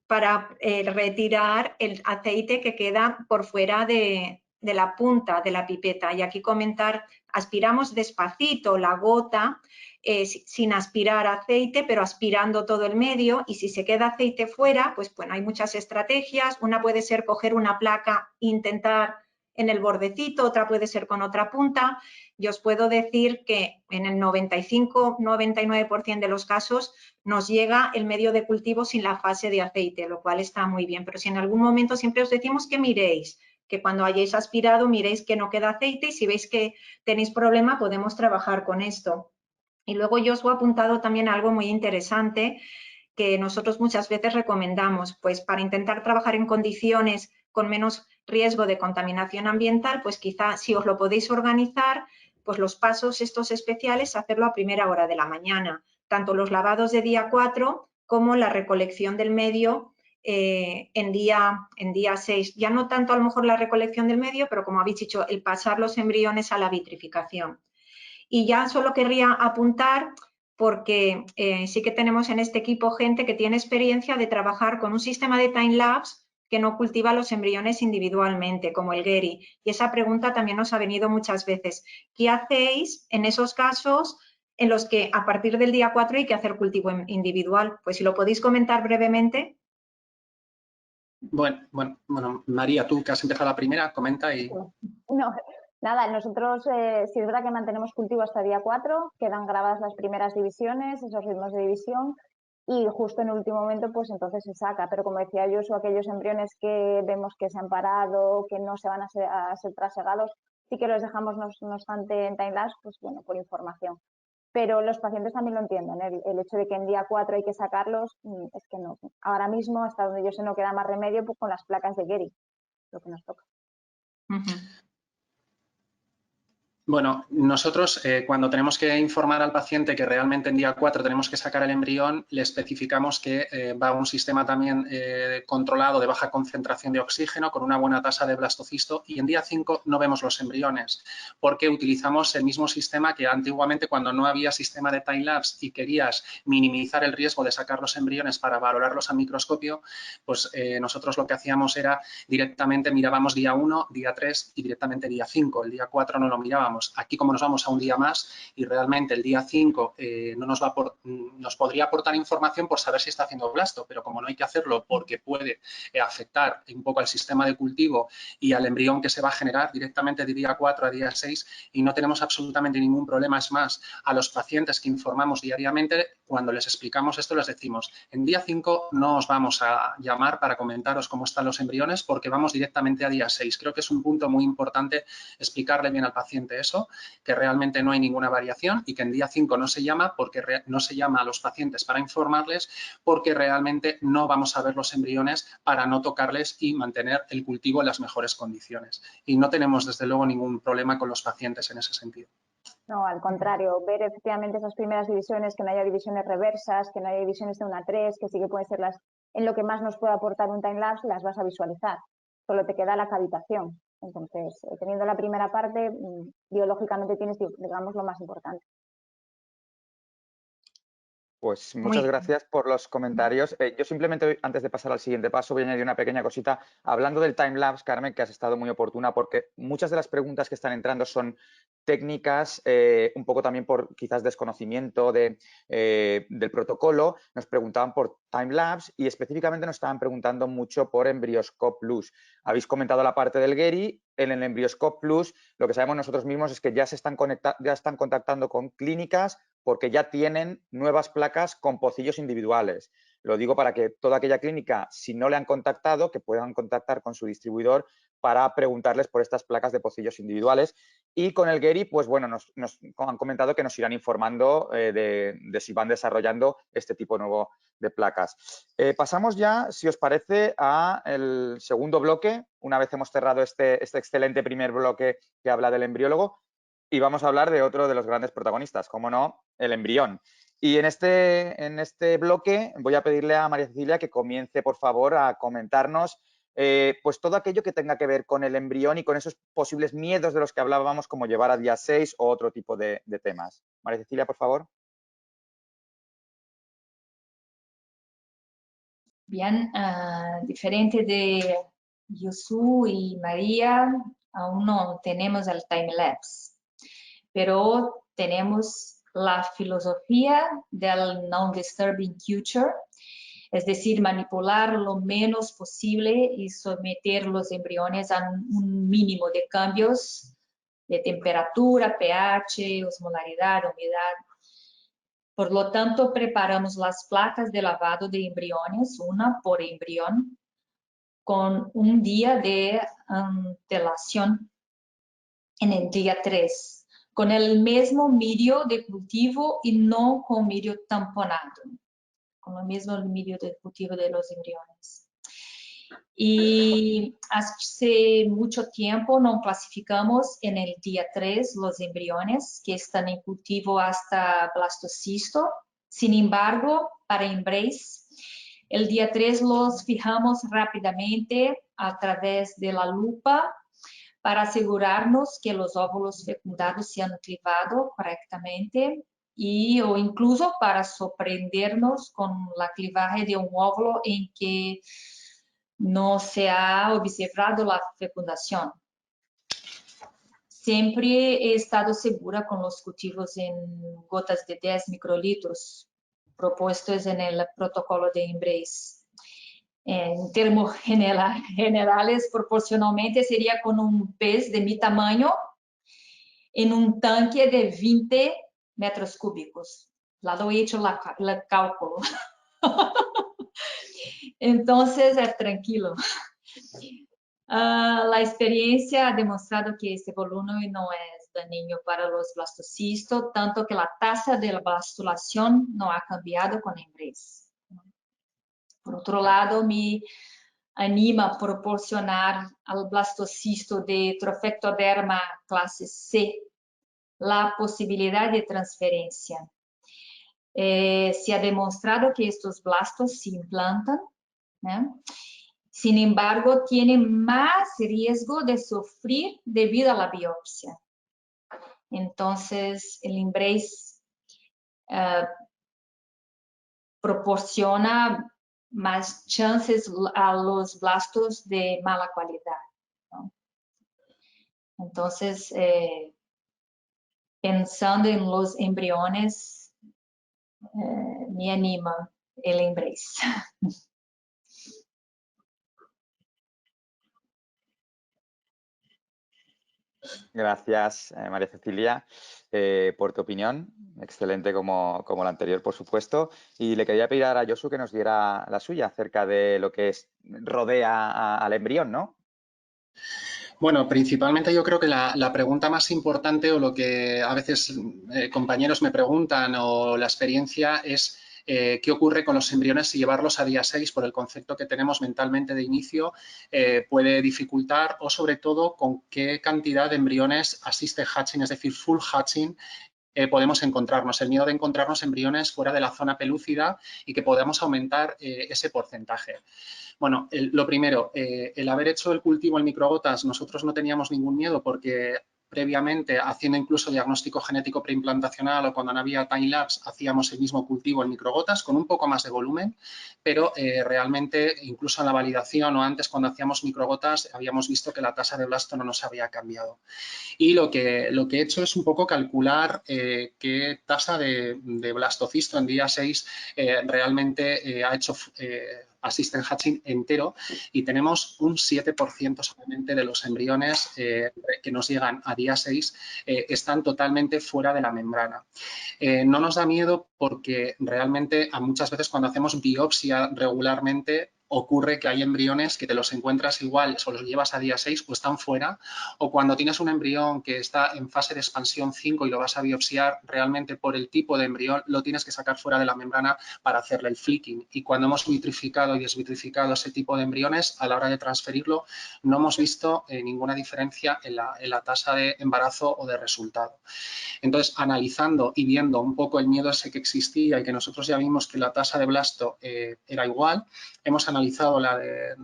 para retirar el aceite que queda por fuera de la punta de la pipeta. Y aquí comentar, aspiramos despacito la gota, sin aspirar aceite, pero aspirando todo el medio, y si se queda aceite fuera, pues bueno, hay muchas estrategias. Una puede ser coger una placa e intentar en el bordecito, otra puede ser con otra punta. Yo os puedo decir que en el 95-99% de los casos nos llega el medio de cultivo sin la fase de aceite, lo cual está muy bien. Pero si en algún momento siempre os decimos que miréis, que cuando hayáis aspirado miréis que no queda aceite, y si veis que tenéis problema podemos trabajar con esto. Y luego yo os he apuntado también algo muy interesante que nosotros muchas veces recomendamos, pues para intentar trabajar en condiciones con menos riesgo de contaminación ambiental, pues quizá si os lo podéis organizar, pues los pasos estos especiales, hacerlo a primera hora de la mañana, tanto los lavados de día 4 como la recolección del medio en día 6. Ya no tanto a lo mejor la recolección del medio, pero como habéis dicho, el pasar los embriones a la vitrificación. Y ya solo querría apuntar, porque sí que tenemos en este equipo gente que tiene experiencia de trabajar con un sistema de time-lapse que no cultiva los embriones individualmente, como el Geri. Y esa pregunta también nos ha venido muchas veces. ¿Qué hacéis en esos casos en los que a partir del día 4 hay que hacer cultivo individual? Pues si lo podéis comentar brevemente. Bueno, María, tú que has empezado la primera, comenta y... No, nada, nosotros sí es verdad que mantenemos cultivo hasta día 4, quedan grabadas las primeras divisiones, esos ritmos de división, y justo en el último momento pues entonces se saca, pero como decía Josu, aquellos embriones que vemos que se han parado, que no se van a ser trasegados, sí que los dejamos no obstante en time-lapse, pues bueno, por información. Pero los pacientes también lo entienden, el hecho de que en día 4 hay que sacarlos, es que no. Ahora mismo, hasta donde yo sé, no queda más remedio, pues con las placas de Geri, lo que nos toca. Bueno, nosotros cuando tenemos que informar al paciente que realmente en día 4 tenemos que sacar el embrión, le especificamos que va a un sistema también controlado de baja concentración de oxígeno con una buena tasa de blastocisto, y en día 5 no vemos los embriones porque utilizamos el mismo sistema que antiguamente, cuando no había sistema de time-lapse y querías minimizar el riesgo de sacar los embriones para valorarlos a microscopio, pues nosotros lo que hacíamos era directamente mirábamos día 1, día 3 y directamente día 5. El día 4 no lo mirábamos. Aquí, como nos vamos a un día más y realmente el día 5 nos podría aportar información por saber si está haciendo blasto, pero como no hay que hacerlo porque puede afectar un poco al sistema de cultivo y al embrión que se va a generar directamente de día 4 a día 6, y no tenemos absolutamente ningún problema. Es más, a los pacientes que informamos diariamente, cuando les explicamos esto, les decimos, en día 5 no os vamos a llamar para comentaros cómo están los embriones porque vamos directamente a día 6. Creo que es un punto muy importante explicarle bien al paciente eso, que realmente no hay ninguna variación y que en día 5 no se llama a los pacientes para informarles, porque realmente no vamos a ver los embriones para no tocarles y mantener el cultivo en las mejores condiciones. Y no tenemos desde luego ningún problema con los pacientes en ese sentido. No, al contrario, ver efectivamente esas primeras divisiones, que no haya divisiones reversas, que no haya divisiones de 1 a 3, que sí que pueden ser las en lo que más nos puede aportar un time-lapse, las vas a visualizar. Solo te queda la cavitación. Entonces, teniendo la primera parte, biológicamente tienes, digamos, lo más importante. Pues muchas gracias por los comentarios. Yo simplemente, antes de pasar al siguiente paso, voy a añadir una pequeña cosita. Hablando del timelapse, Carmen, que has estado muy oportuna, porque muchas de las preguntas que están entrando son técnicas, un poco también por quizás desconocimiento del protocolo. Nos preguntaban por timelapse y específicamente nos estaban preguntando mucho por Embryoscope Plus. Habéis comentado la parte del Geri. En el Embryoscope Plus, lo que sabemos nosotros mismos es que ya están contactando con clínicas porque ya tienen nuevas placas con pocillos individuales. Lo digo para que toda aquella clínica, si no le han contactado, que puedan contactar con su distribuidor para preguntarles por estas placas de pocillos individuales. Y con el Geri, pues bueno, nos han comentado que nos irán informando de si van desarrollando este tipo nuevo de placas. Pasamos ya, si os parece, al segundo bloque, una vez hemos cerrado este excelente primer bloque que habla del embriólogo, y vamos a hablar de otro de los grandes protagonistas, como no, el embrión. Y en este bloque voy a pedirle a María Cecilia que comience, por favor, a comentarnos pues todo aquello que tenga que ver con el embrión y con esos posibles miedos de los que hablábamos, como llevar a día 6 o otro tipo de temas. María Cecilia, por favor. Bien, diferente de Yosu y María, aún no tenemos el time-lapse, pero tenemos la filosofía del non-disturbing culture, es decir, manipular lo menos posible y someter los embriones a un mínimo de cambios de temperatura, pH, osmolaridad, humedad. Por lo tanto, preparamos las placas de lavado de embriones, una por embrión, con un día de antelación en el día 3, con el mismo medio de cultivo y no con medio tamponado, con el mismo medio de cultivo de los embriones. Y hace mucho tiempo no clasificamos en el día 3 los embriones que están en cultivo hasta blastocisto. Sin embargo, para Embrace, el día 3 los fijamos rápidamente a través de la lupa para asegurarnos que los óvulos fecundados se han clivado correctamente o incluso para sorprendernos con la clivaje de un óvulo en que no se ha observado la fecundación. Siempre he estado segura con los cultivos en gotas de 10 microlitros propuestos en el protocolo de Embrace. En términos generales, proporcionalmente sería con un pez de mi tamaño en un tanque de 20 metros cúbicos. Lado he hecho el cálculo. Entonces, es tranquilo. La experiencia ha demostrado que este volumen no es dañino para los blastocistos, tanto que la tasa de la blastulación no ha cambiado con Embrace. Por otro lado, me anima a proporcionar al blastocisto de Trophectoderma clase C la posibilidad de transferencia. Se ha demostrado que estos blastos se implantan, ¿no? Sin embargo, tienen más riesgo de sufrir debido a la biopsia. Entonces, el Embrace proporciona más chances a los blastos de mala calidad, ¿no? Entonces, pensando en los embriones, me anima el Embrace. Gracias, María Cecilia, por tu opinión. Excelente como la anterior, por supuesto. Y le quería pedir a Yosu que nos diera la suya acerca de lo que rodea al embrión, ¿no? Bueno, principalmente yo creo que la pregunta más importante o lo que a veces compañeros me preguntan o la experiencia es qué ocurre con los embriones si llevarlos a día 6 por el concepto que tenemos mentalmente de inicio puede dificultar o sobre todo con qué cantidad de embriones assisted hatching, es decir, full hatching, podemos encontrarnos, el miedo de encontrarnos embriones fuera de la zona pelúcida y que podamos aumentar ese porcentaje. Bueno, lo primero, el haber hecho el cultivo en microgotas, nosotros no teníamos ningún miedo porque previamente haciendo incluso diagnóstico genético preimplantacional o cuando no había time-lapse hacíamos el mismo cultivo en microgotas con un poco más de volumen, pero realmente incluso en la validación o antes cuando hacíamos microgotas habíamos visto que la tasa de blasto no nos había cambiado. Y lo que he hecho es un poco calcular qué tasa de blastocisto en día 6 realmente ha hecho Assisted Hatching entero y tenemos un 7% solamente de los embriones que nos llegan a día 6 están totalmente fuera de la membrana. No nos da miedo porque realmente muchas veces cuando hacemos biopsia regularmente ocurre que hay embriones que te los encuentras igual o los llevas a día 6 o están fuera, o cuando tienes un embrión que está en fase de expansión 5 y lo vas a biopsiar, realmente por el tipo de embrión lo tienes que sacar fuera de la membrana para hacerle el flicking. Y cuando hemos vitrificado y desvitrificado ese tipo de embriones, a la hora de transferirlo, no hemos visto ninguna diferencia en la tasa de embarazo o de resultado. Entonces, analizando y viendo un poco el miedo ese que existía y que nosotros ya vimos que la tasa de blasto era igual, hemos analizado la de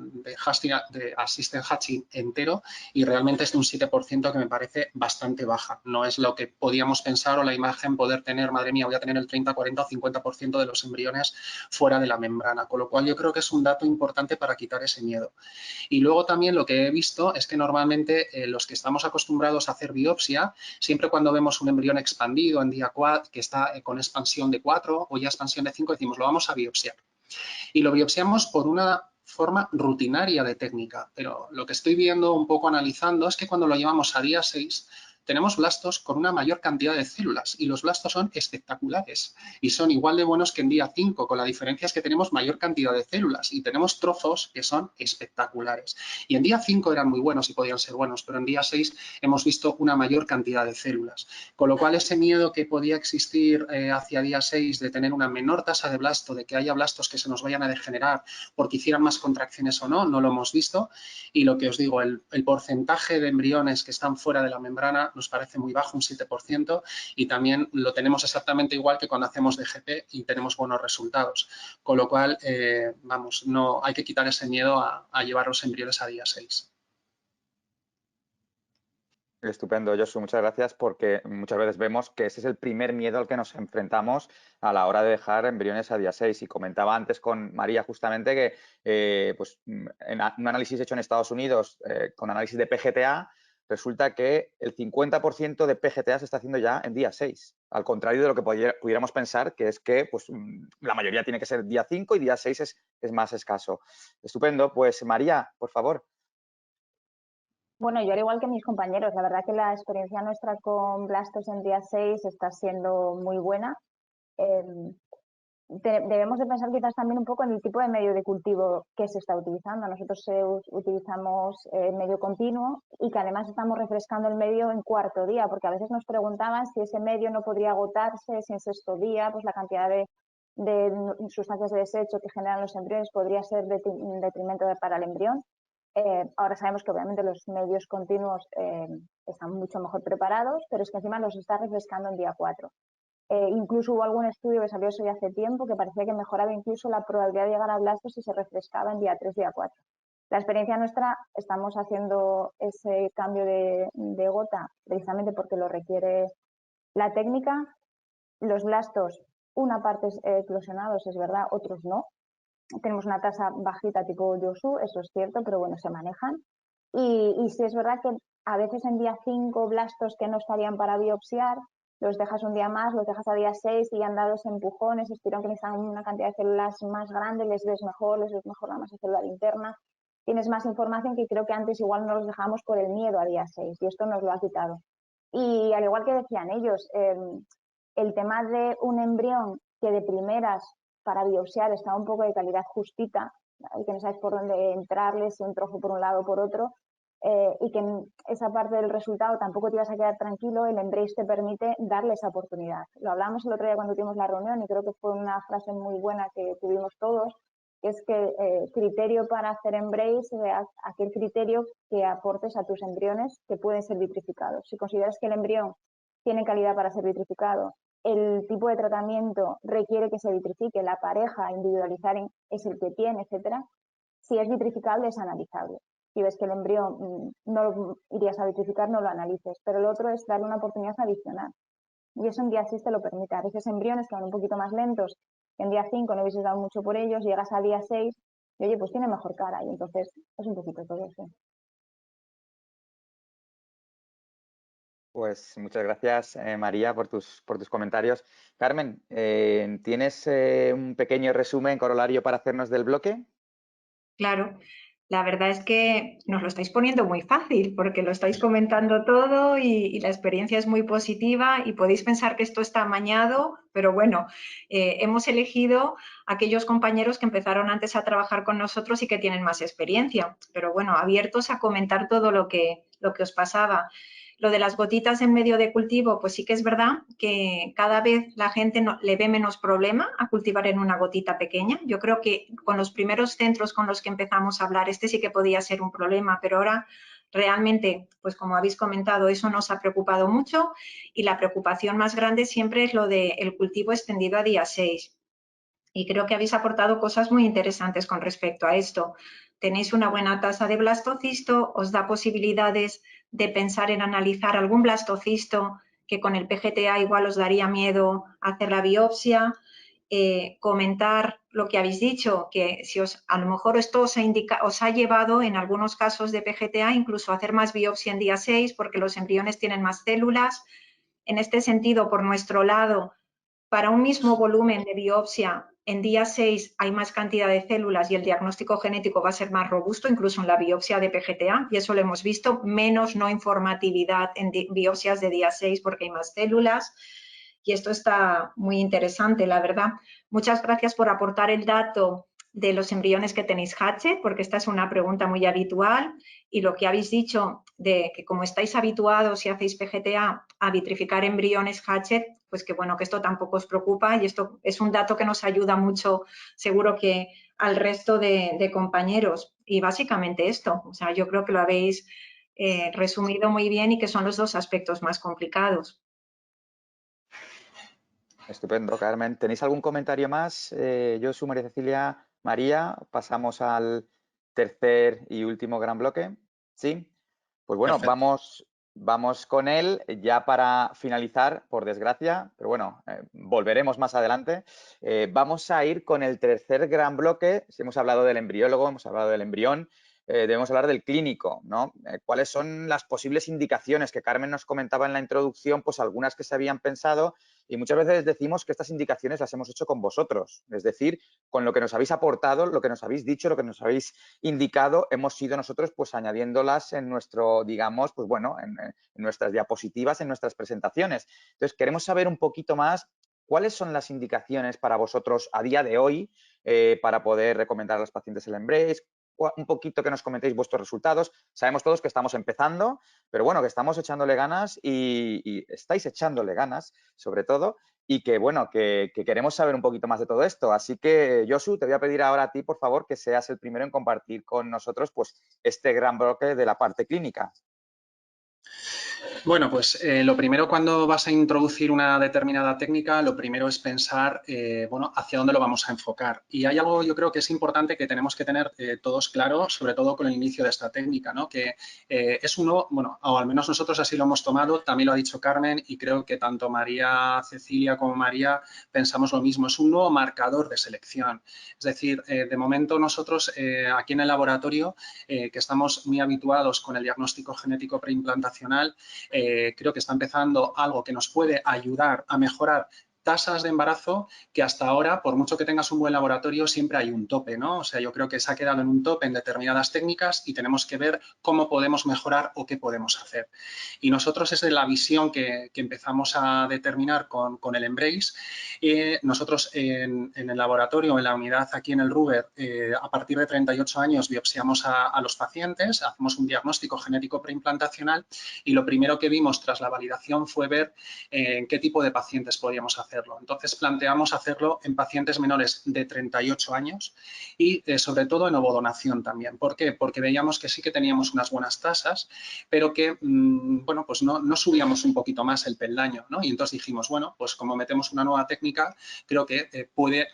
Assisted Hatching entero y realmente es de un 7% que me parece bastante baja. No es lo que podíamos pensar o la imagen poder tener, madre mía, voy a tener el 30, 40 o 50% de los embriones fuera de la membrana, con lo cual yo creo que es un dato importante para quitar ese miedo. Y luego también lo que he visto es que normalmente los que estamos acostumbrados a hacer biopsia, siempre cuando vemos un embrión expandido en día 4, que está con expansión de 4 o ya expansión de 5, decimos, lo vamos a biopsiar. Y lo biopsiamos por una forma rutinaria de técnica, pero lo que estoy viendo un poco analizando es que cuando lo llevamos a día 6 tenemos blastos con una mayor cantidad de células y los blastos son espectaculares y son igual de buenos que en día 5, con la diferencia es que tenemos mayor cantidad de células y tenemos trozos que son espectaculares. Y en día 5 eran muy buenos y podían ser buenos, pero en día 6 hemos visto una mayor cantidad de células. Con lo cual ese miedo que podía existir hacia día 6 de tener una menor tasa de blasto, de que haya blastos que se nos vayan a degenerar porque hicieran más contracciones o no, no lo hemos visto. Y lo que os digo, el porcentaje de embriones que están fuera de la membrana nos parece muy bajo, un 7%, y también lo tenemos exactamente igual que cuando hacemos DGP y tenemos buenos resultados. Con lo cual, vamos, no hay que quitar ese miedo a llevar los embriones a día 6. Estupendo, Josu, muchas gracias, porque muchas veces vemos que ese es el primer miedo al que nos enfrentamos a la hora de dejar embriones a día 6. Y comentaba antes con María justamente que pues, en un análisis hecho en Estados Unidos con análisis de PGTA, resulta que el 50% de PGTA se está haciendo ya en día 6. Al contrario de lo que pudiéramos pensar, que es que pues, la mayoría tiene que ser día 5 y día 6 es más escaso. Estupendo. Pues María, por favor. Bueno, yo al igual que mis compañeros, la verdad que la experiencia nuestra con blastos en día 6 está siendo muy buena. Debemos de pensar quizás también un poco en el tipo de medio de cultivo que se está utilizando. Nosotros utilizamos medio continuo y que además estamos refrescando el medio en cuarto día, porque a veces nos preguntaban si ese medio no podría agotarse, si en sexto día pues la cantidad de sustancias de desecho que generan los embriones podría ser en detrimento para el embrión. Ahora sabemos que obviamente los medios continuos están mucho mejor preparados, pero es que encima los está refrescando en día 4. Incluso hubo algún estudio que salió eso ya hace tiempo que parecía que mejoraba incluso la probabilidad de llegar a blastos si se refrescaba en día 3, día 4. La experiencia nuestra, estamos haciendo ese cambio de gota precisamente porque lo requiere la técnica. Los blastos, una parte eclosionados, es verdad, otros no. Tenemos una tasa bajita tipo Josu, eso es cierto, pero bueno, se manejan. Y sí es verdad que a veces en día 5 blastos que no estarían para biopsiar, los dejas un día más, los dejas a día 6 y han dado ese empujón, ese estirón que necesitan una cantidad de células más grande, les ves mejor la masa celular interna, tienes más información que creo que antes igual no los dejamos por el miedo a día 6 y esto nos lo ha quitado. Y al igual que decían ellos, el tema de un embrión que de primeras para biopsiar está un poco de calidad justita, y que no sabes por dónde entrarle, si un trozo por un lado o por otro, y que en esa parte del resultado tampoco te vas a quedar tranquilo, el Embrace te permite darle esa oportunidad. Lo hablamos el otro día cuando tuvimos la reunión y creo que fue una frase muy buena que tuvimos todos, que es que criterio para hacer Embrace es aquel criterio que aportes a tus embriones que pueden ser vitrificados. Si consideras que el embrión tiene calidad para ser vitrificado, el tipo de tratamiento requiere que se vitrifique, la pareja individualizar es el que tiene, etcétera. Si es vitrificable, es analizable. y ves que el embrión no lo irías a vitrificar, no lo analices. Pero lo otro es darle una oportunidad adicional. Y eso en día 6 te lo permite. A veces embriones que van un poquito más lentos, en día 5 no hubieses dado mucho por ellos, llegas a día 6 y oye, pues tiene mejor cara. Y entonces es un poquito todo eso. Pues muchas gracias, María, por tus comentarios. Carmen, ¿tienes un pequeño resumen corolario para hacernos del bloque? Claro, la verdad es que nos lo estáis poniendo muy fácil porque lo estáis comentando todo y la experiencia es muy positiva y podéis pensar que esto está amañado, pero bueno, hemos elegido aquellos compañeros que empezaron antes a trabajar con nosotros y que tienen más experiencia, pero bueno, abiertos a comentar todo lo que os pasaba. Lo de las gotitas en medio de cultivo, pues sí que es verdad que cada vez la gente le ve menos problema a cultivar en una gotita pequeña. Yo creo que con los primeros centros con los que empezamos a hablar, este sí que podía ser un problema, pero ahora realmente, pues como habéis comentado, eso nos ha preocupado mucho y la preocupación más grande siempre es lo del cultivo extendido a día 6. Y creo que habéis aportado cosas muy interesantes con respecto a esto. Tenéis una buena tasa de blastocisto, os da posibilidades de pensar en analizar algún blastocisto que con el PGTA igual os daría miedo hacer la biopsia. Comentar lo que habéis dicho, que si a lo mejor esto os ha llevado en algunos casos de PGTA incluso a hacer más biopsia en día 6 porque los embriones tienen más células. En este sentido, por nuestro lado, para un mismo volumen de biopsia, en día 6 hay más cantidad de células y el diagnóstico genético va a ser más robusto, incluso en la biopsia de PGTA, y eso lo hemos visto, menos no informatividad en biopsias de día 6 porque hay más células, y esto está muy interesante, la verdad. Muchas gracias por aportar el dato de los embriones que tenéis hatchet, porque esta es una pregunta muy habitual, y lo que habéis dicho de que como estáis habituados y hacéis PGTA a vitrificar embriones hatchet, pues que bueno, que esto tampoco os preocupa y esto es un dato que nos ayuda mucho, seguro que al resto de compañeros. Y básicamente esto, o sea, yo creo que lo habéis resumido muy bien y que son los dos aspectos más complicados. Estupendo, Carmen. ¿Tenéis algún comentario más? Josu, María Cecilia, María, pasamos al tercer y último gran bloque. ¿Sí? Pues bueno, vamos con él ya para finalizar, por desgracia, pero bueno, volveremos más adelante. Vamos a ir con el tercer gran bloque. Si hemos hablado del embriólogo, hemos hablado del embrión, debemos hablar del clínico, ¿no? ¿Cuáles son las posibles indicaciones que Carmen nos comentaba en la introducción? Pues algunas que se habían pensado y muchas veces decimos que estas indicaciones las hemos hecho con vosotros, es decir, con lo que nos habéis aportado, lo que nos habéis dicho, lo que nos habéis indicado, hemos sido nosotros pues añadiéndolas en nuestro, digamos, pues bueno, en nuestras diapositivas, en nuestras presentaciones. Entonces, queremos saber un poquito más cuáles son las indicaciones para vosotros a día de hoy para poder recomendar a los pacientes el Embrace, un poquito que nos comentéis vuestros resultados. Sabemos todos que estamos empezando, pero bueno, que estamos echándole ganas y estáis echándole ganas, sobre todo, y que bueno, que queremos saber un poquito más de todo esto. Así que, Josu, te voy a pedir ahora a ti, por favor, que seas el primero en compartir con nosotros pues este gran bloque de la parte clínica. Bueno, pues lo primero cuando vas a introducir una determinada técnica, lo primero es pensar, bueno, hacia dónde lo vamos a enfocar. Y hay algo yo creo que es importante que tenemos que tener todos claro, sobre todo con el inicio de esta técnica, ¿no? Que es uno, bueno, o al menos nosotros así lo hemos tomado, también lo ha dicho Carmen y creo que tanto María Cecilia como María pensamos lo mismo, es un nuevo marcador de selección. Es decir, de momento nosotros aquí en el laboratorio, que estamos muy habituados con el diagnóstico genético preimplantacional, creo que está empezando algo que nos puede ayudar a mejorar tasas de embarazo que hasta ahora, por mucho que tengas un buen laboratorio, siempre hay un tope, ¿no? O sea, yo creo que se ha quedado en un tope en determinadas técnicas y tenemos que ver cómo podemos mejorar o qué podemos hacer. Y nosotros es la visión que empezamos a determinar con el Embrace. Nosotros en el laboratorio, en la unidad aquí en el Ruber, a partir de 38 años biopsiamos a los pacientes, hacemos un diagnóstico genético preimplantacional y lo primero que vimos tras la validación fue ver en qué tipo de pacientes podíamos hacer hacerlo. Entonces planteamos hacerlo en pacientes menores de 38 años y sobre todo en ovodonación también. ¿Por qué? Porque veíamos que sí que teníamos unas buenas tasas, pero que, bueno, pues no subíamos un poquito más el peldaño, ¿no? Y entonces dijimos, bueno, pues como metemos una nueva técnica, creo que puede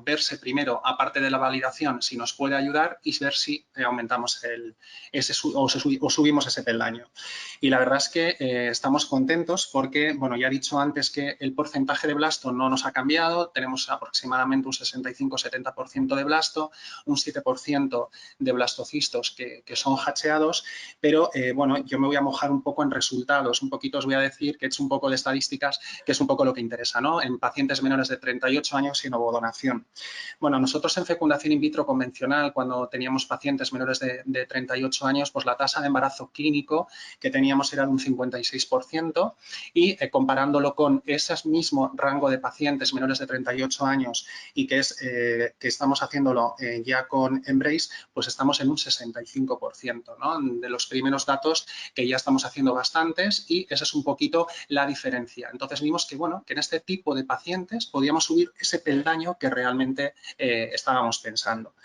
verse primero, aparte de la validación, si nos puede ayudar y ver si aumentamos o subimos ese peldaño. Y la verdad es que estamos contentos porque, bueno, ya he dicho antes que el porcentaje de blasto no nos ha cambiado, tenemos aproximadamente un 65-70% de blasto, un 7% de blastocistos que son hacheados, pero bueno, yo me voy a mojar un poco en resultados, un poquito os voy a decir que he hecho un poco de estadísticas, que es un poco lo que interesa, ¿no? En pacientes menores de 38 años sin ovodonación. Bueno, nosotros en fecundación in vitro convencional, cuando teníamos pacientes menores de 38 años, pues la tasa de embarazo clínico que teníamos era de un 56% y comparándolo con ese mismo rango de pacientes menores de 38 años y que estamos haciéndolo ya con Embrace, pues estamos en un 65%, ¿no? De los primeros datos que ya estamos haciendo bastantes y esa es un poquito la diferencia. Entonces vimos que, bueno, que en este tipo de pacientes podíamos subir ese peldaño que realmente estábamos pensando.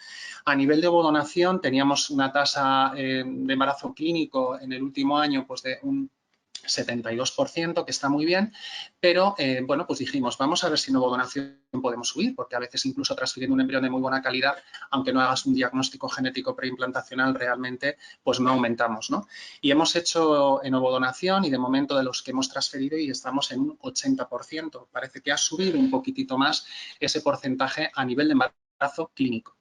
A nivel de ovodonación teníamos una tasa de embarazo clínico en el último año pues de un 72%, que está muy bien, pero bueno, pues dijimos, vamos a ver si en ovodonación podemos subir, porque a veces incluso transfiriendo un embrión de muy buena calidad, aunque no hagas un diagnóstico genético preimplantacional, realmente pues no aumentamos, ¿no? Y hemos hecho en ovodonación y de momento de los que hemos transferido y estamos en un 80%. Parece que ha subido un poquitito más ese porcentaje a nivel de embarazo clínico.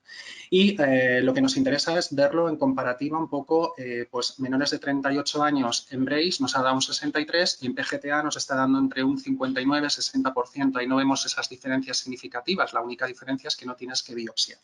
Y lo que nos interesa es verlo en comparativa un poco, pues menores de 38 años en Embrace nos ha dado un 63 y en PGTA nos está dando entre un 59 y 60%. Ahí no vemos esas diferencias significativas, la única diferencia es que no tienes que biopsiar.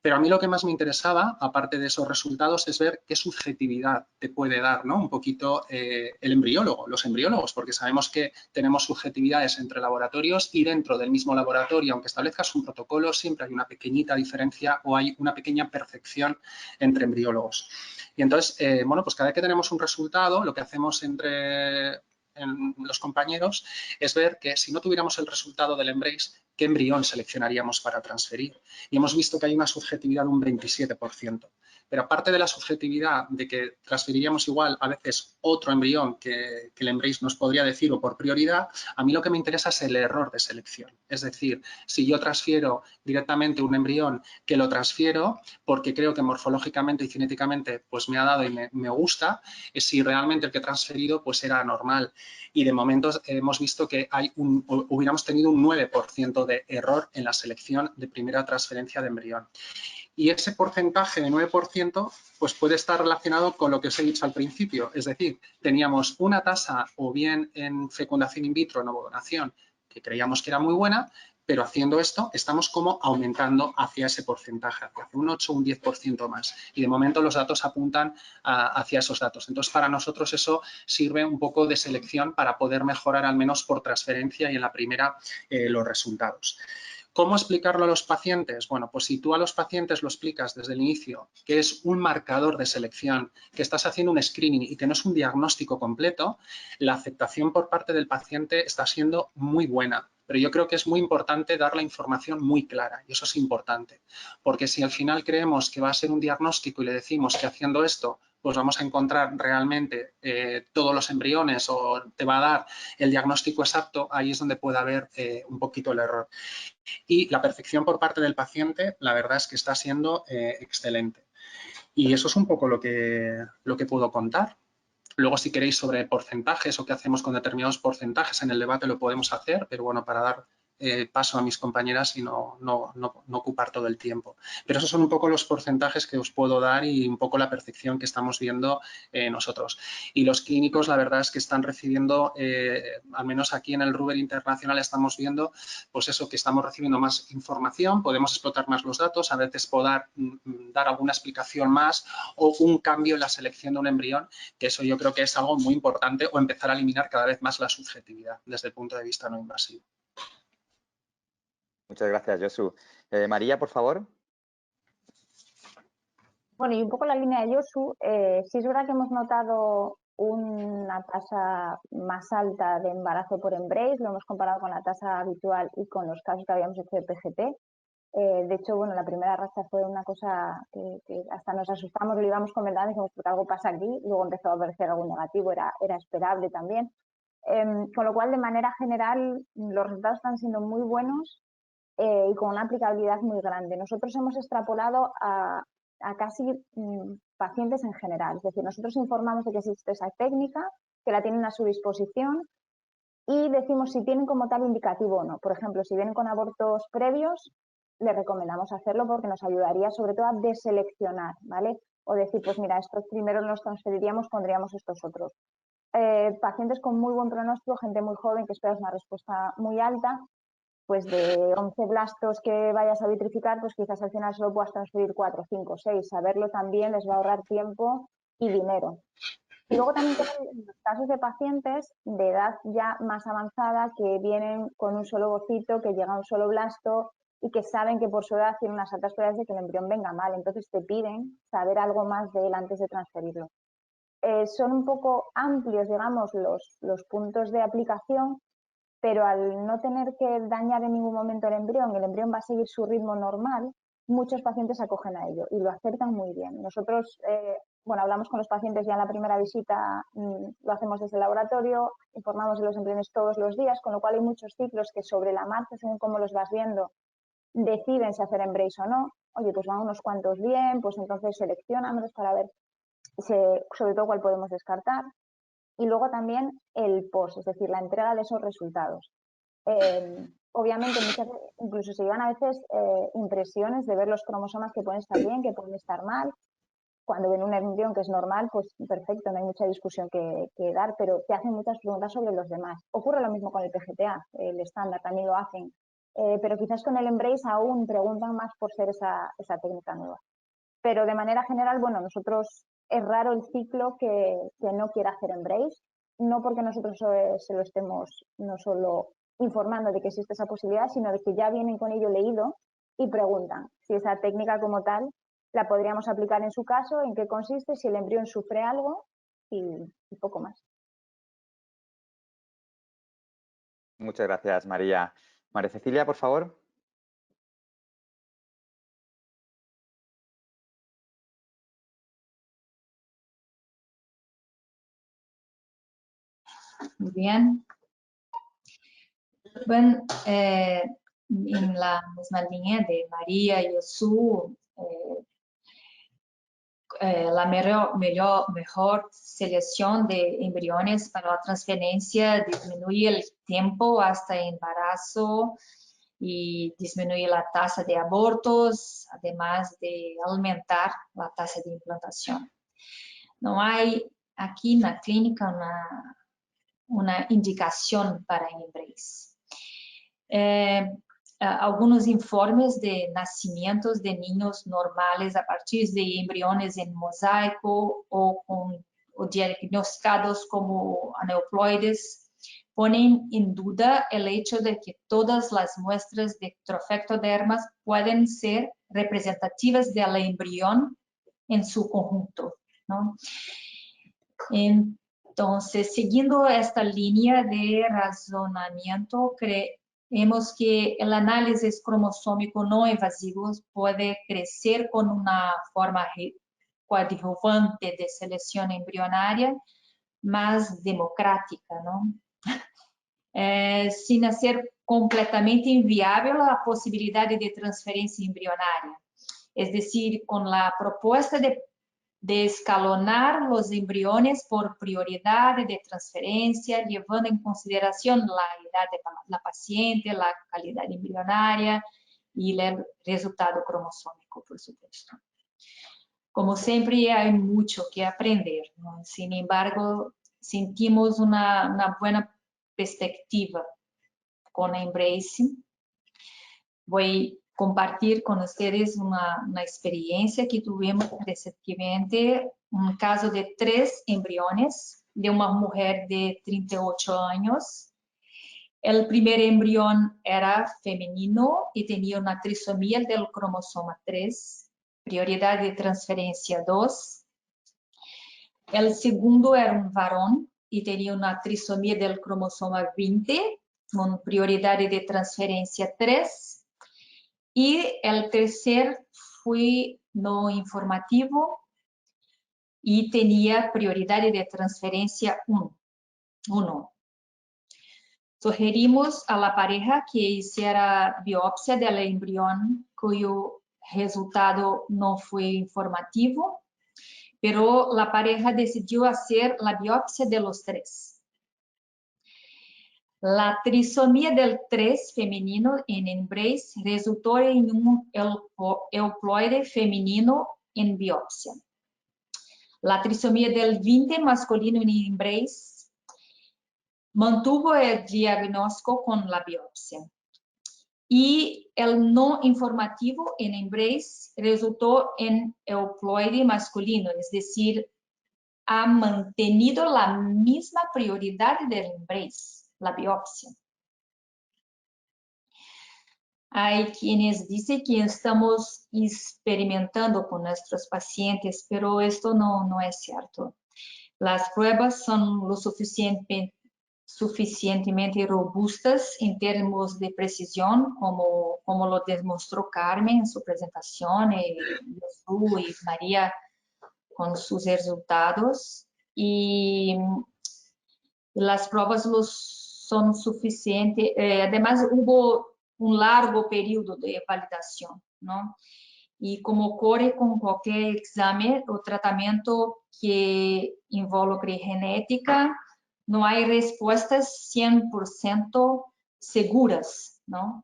Pero a mí lo que más me interesaba, aparte de esos resultados, es ver qué subjetividad te puede dar, ¿no? Un poquito el embriólogo, los embriólogos, porque sabemos que tenemos subjetividades entre laboratorios y dentro del mismo laboratorio, aunque establezcas un protocolo, siempre hay una pequeñita diferencia o hay una pequeña percepción entre embriólogos. Y entonces, bueno, pues cada vez que tenemos un resultado, lo que hacemos en los compañeros es ver que si no tuviéramos el resultado del Embrace, ¿qué embrión seleccionaríamos para transferir? Y hemos visto que hay una subjetividad de un 27%. Pero aparte de la subjetividad de que transferiríamos igual a veces otro embrión que el Embrace nos podría decir o por prioridad, a mí lo que me interesa es el error de selección. Es decir, si yo transfiero directamente un embrión que lo transfiero porque creo que morfológicamente y cinéticamente pues me ha dado y me gusta, si realmente el que he transferido pues era anormal. Y de momento hemos visto que hubiéramos tenido un 9% de error en la selección de primera transferencia de embrión. Y ese porcentaje de 9% pues puede estar relacionado con lo que os he dicho al principio. Es decir, teníamos una tasa o bien en fecundación in vitro, en ovodonación, que creíamos que era muy buena, pero haciendo esto estamos como aumentando hacia ese porcentaje, hacia un 8 o un 10% más. Y de momento los datos apuntan hacia esos datos. Entonces, para nosotros eso sirve un poco de selección para poder mejorar al menos por transferencia y en la primera los resultados. ¿Cómo explicarlo a los pacientes? Bueno, pues si tú a los pacientes lo explicas desde el inicio, que es un marcador de selección, que estás haciendo un screening y que no es un diagnóstico completo, la aceptación por parte del paciente está siendo muy buena. Pero yo creo que es muy importante dar la información muy clara y eso es importante. Porque si al final creemos que va a ser un diagnóstico y le decimos que haciendo esto pues vamos a encontrar realmente todos los embriones o te va a dar el diagnóstico exacto, ahí es donde puede haber un poquito el error. Y la percepción por parte del paciente, la verdad es que está siendo excelente. Y eso es un poco lo que puedo contar. Luego, si queréis sobre porcentajes o qué hacemos con determinados porcentajes en el debate lo podemos hacer, pero bueno, para dar paso a mis compañeras y no ocupar todo el tiempo. Pero esos son un poco los porcentajes que os puedo dar y un poco la percepción que estamos viendo nosotros. Y los clínicos, la verdad es que están recibiendo, al menos aquí en el Ruber Internacional estamos viendo, pues eso, que estamos recibiendo más información, podemos explotar más los datos, a veces poder dar alguna explicación más o un cambio en la selección de un embrión, que eso yo creo que es algo muy importante, o empezar a eliminar cada vez más la subjetividad desde el punto de vista no invasivo. Muchas gracias, Josu. María, por favor. Bueno, y un poco la línea de Josu, sí es verdad que hemos notado una tasa más alta de embarazo por Embrace, lo hemos comparado con la tasa habitual y con los casos que habíamos hecho de PGT. De hecho, bueno, la primera racha fue una cosa que hasta nos asustamos, lo íbamos comentando y dijimos, porque algo pasa aquí, luego empezó a aparecer algo negativo, era esperable también. Con lo cual, de manera general, los resultados están siendo muy buenos y con una aplicabilidad muy grande. Nosotros hemos extrapolado a casi pacientes en general, es decir, nosotros informamos de que existe esa técnica, que la tienen a su disposición y decimos si tienen como tal indicativo o no. Por ejemplo, si vienen con abortos previos, les recomendamos hacerlo porque nos ayudaría sobre todo a deseleccionar, ¿vale? O decir, pues mira, estos primeros los transferiríamos, pondríamos estos otros. Pacientes con muy buen pronóstico, gente muy joven que espera una respuesta muy alta, pues de 11 blastos que vayas a vitrificar, pues quizás al final solo puedas transferir 4, 5, 6. Saberlo también les va a ahorrar tiempo y dinero. Y luego también tenemos los casos de pacientes de edad ya más avanzada que vienen con un solo ovocito, que llega a un solo blasto y que saben que por su edad tienen unas altas probabilidades de que el embrión venga mal. Entonces te piden saber algo más de él antes de transferirlo. Son un poco amplios, digamos, los puntos de aplicación, pero al no tener que dañar en ningún momento el embrión va a seguir su ritmo normal, muchos pacientes acogen a ello y lo acertan muy bien. Nosotros, bueno, hablamos con los pacientes ya en la primera visita, lo hacemos desde el laboratorio, informamos de los embriones todos los días, con lo cual hay muchos ciclos que sobre la marcha, según cómo los vas viendo, deciden si hacer Embrace o no. Oye, pues van unos cuantos bien, pues entonces seleccionamos para ver sobre todo cuál podemos descartar. Y luego también el post, es decir, la entrega de esos resultados. Obviamente, incluso se llevan a veces impresiones de ver los cromosomas que pueden estar bien, que pueden estar mal. Cuando ven un embrión que es normal, pues perfecto, no hay mucha discusión que dar, pero te hacen muchas preguntas sobre los demás. Ocurre lo mismo con el PGTA, el estándar también lo hacen, pero quizás con el Embrace aún preguntan más por ser esa técnica nueva. Pero de manera general, bueno, nosotros es raro el ciclo que no quiera hacer Embrace, no porque nosotros se lo estemos no solo informando de que existe esa posibilidad, sino de que ya vienen con ello leído y preguntan si esa técnica como tal la podríamos aplicar en su caso, en qué consiste, si el embrión sufre algo y poco más. Muchas gracias, María. María Cecilia, por favor. Muy bien. Bueno, en la misma línea de María y Jesús, la mejor selección de embriones para la transferencia disminuye el tiempo hasta embarazo y disminuye la tasa de abortos, además de aumentar la tasa de implantación. No hay aquí en la clínica una indicación para Embrace. Algunos informes de nacimientos de niños normales a partir de embriones en mosaico o diagnosticados como aneuploides ponen en duda el hecho de que todas las muestras de trofectodermas pueden ser representativas del embrión en su conjunto, ¿no? Entonces, siguiendo esta línea de razonamiento, creemos que el análisis cromosómico no invasivo puede crecer con una forma coadjuvante de selección embrionaria más democrática, ¿no? Sin hacer completamente inviable la posibilidad de transferencia embrionaria. Es decir, con la propuesta de escalonar los embriones por prioridad de transferencia, llevando en consideración la edad de la paciente, la calidad embrionaria y el resultado cromosómico, por supuesto. Como siempre, hay mucho que aprender, ¿no? Sin embargo, sentimos una buena perspectiva con Embrace. Voy a compartir con ustedes una experiencia que tuvimos recientemente, un caso de 3 embriones de una mujer de 38 años. El primer embrión era femenino y tenía una trisomía del cromosoma 3, prioridad de transferencia 2. El segundo era un varón y tenía una trisomía del cromosoma 20, con prioridad de transferencia 3. Y el tercer fue no informativo y tenía prioridad de transferencia 1. Sugerimos a la pareja que hiciera biopsia del embrión cuyo resultado no fue informativo, pero la pareja decidió hacer la biopsia de los 3. La trisomía del 3 femenino en Embreys resultó en un euploide femenino en biopsia. La trisomía del 20 masculino en Embreys mantuvo el diagnóstico con la biopsia. Y el no informativo en Embreys resultó en euploide masculino, es decir, ha mantenido la misma prioridad del Embreys, la biopsia. Hay quienes dicen que estamos experimentando con nuestros pacientes, pero esto no es cierto. Las pruebas son lo suficientemente robustas en términos de precisión, como lo demostró Carmen en su presentación, y María con sus resultados. Y las pruebas son suficientes. Además, hubo un largo periodo de validación, ¿no? Y como ocurre con cualquier examen o tratamiento que involucre genética, no hay respuestas 100% seguras, ¿no?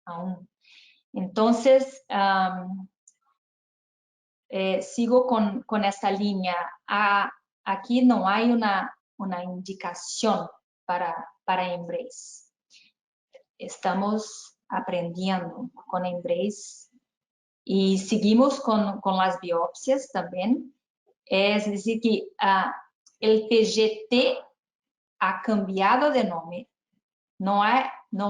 Aún. Entonces, sigo con esta línea. Aquí no hay una indicación para Embreys. Estamos aprendiendo con Embreys y seguimos con las biopsias también. Es decir, que el PGT ha cambiado de nombre, no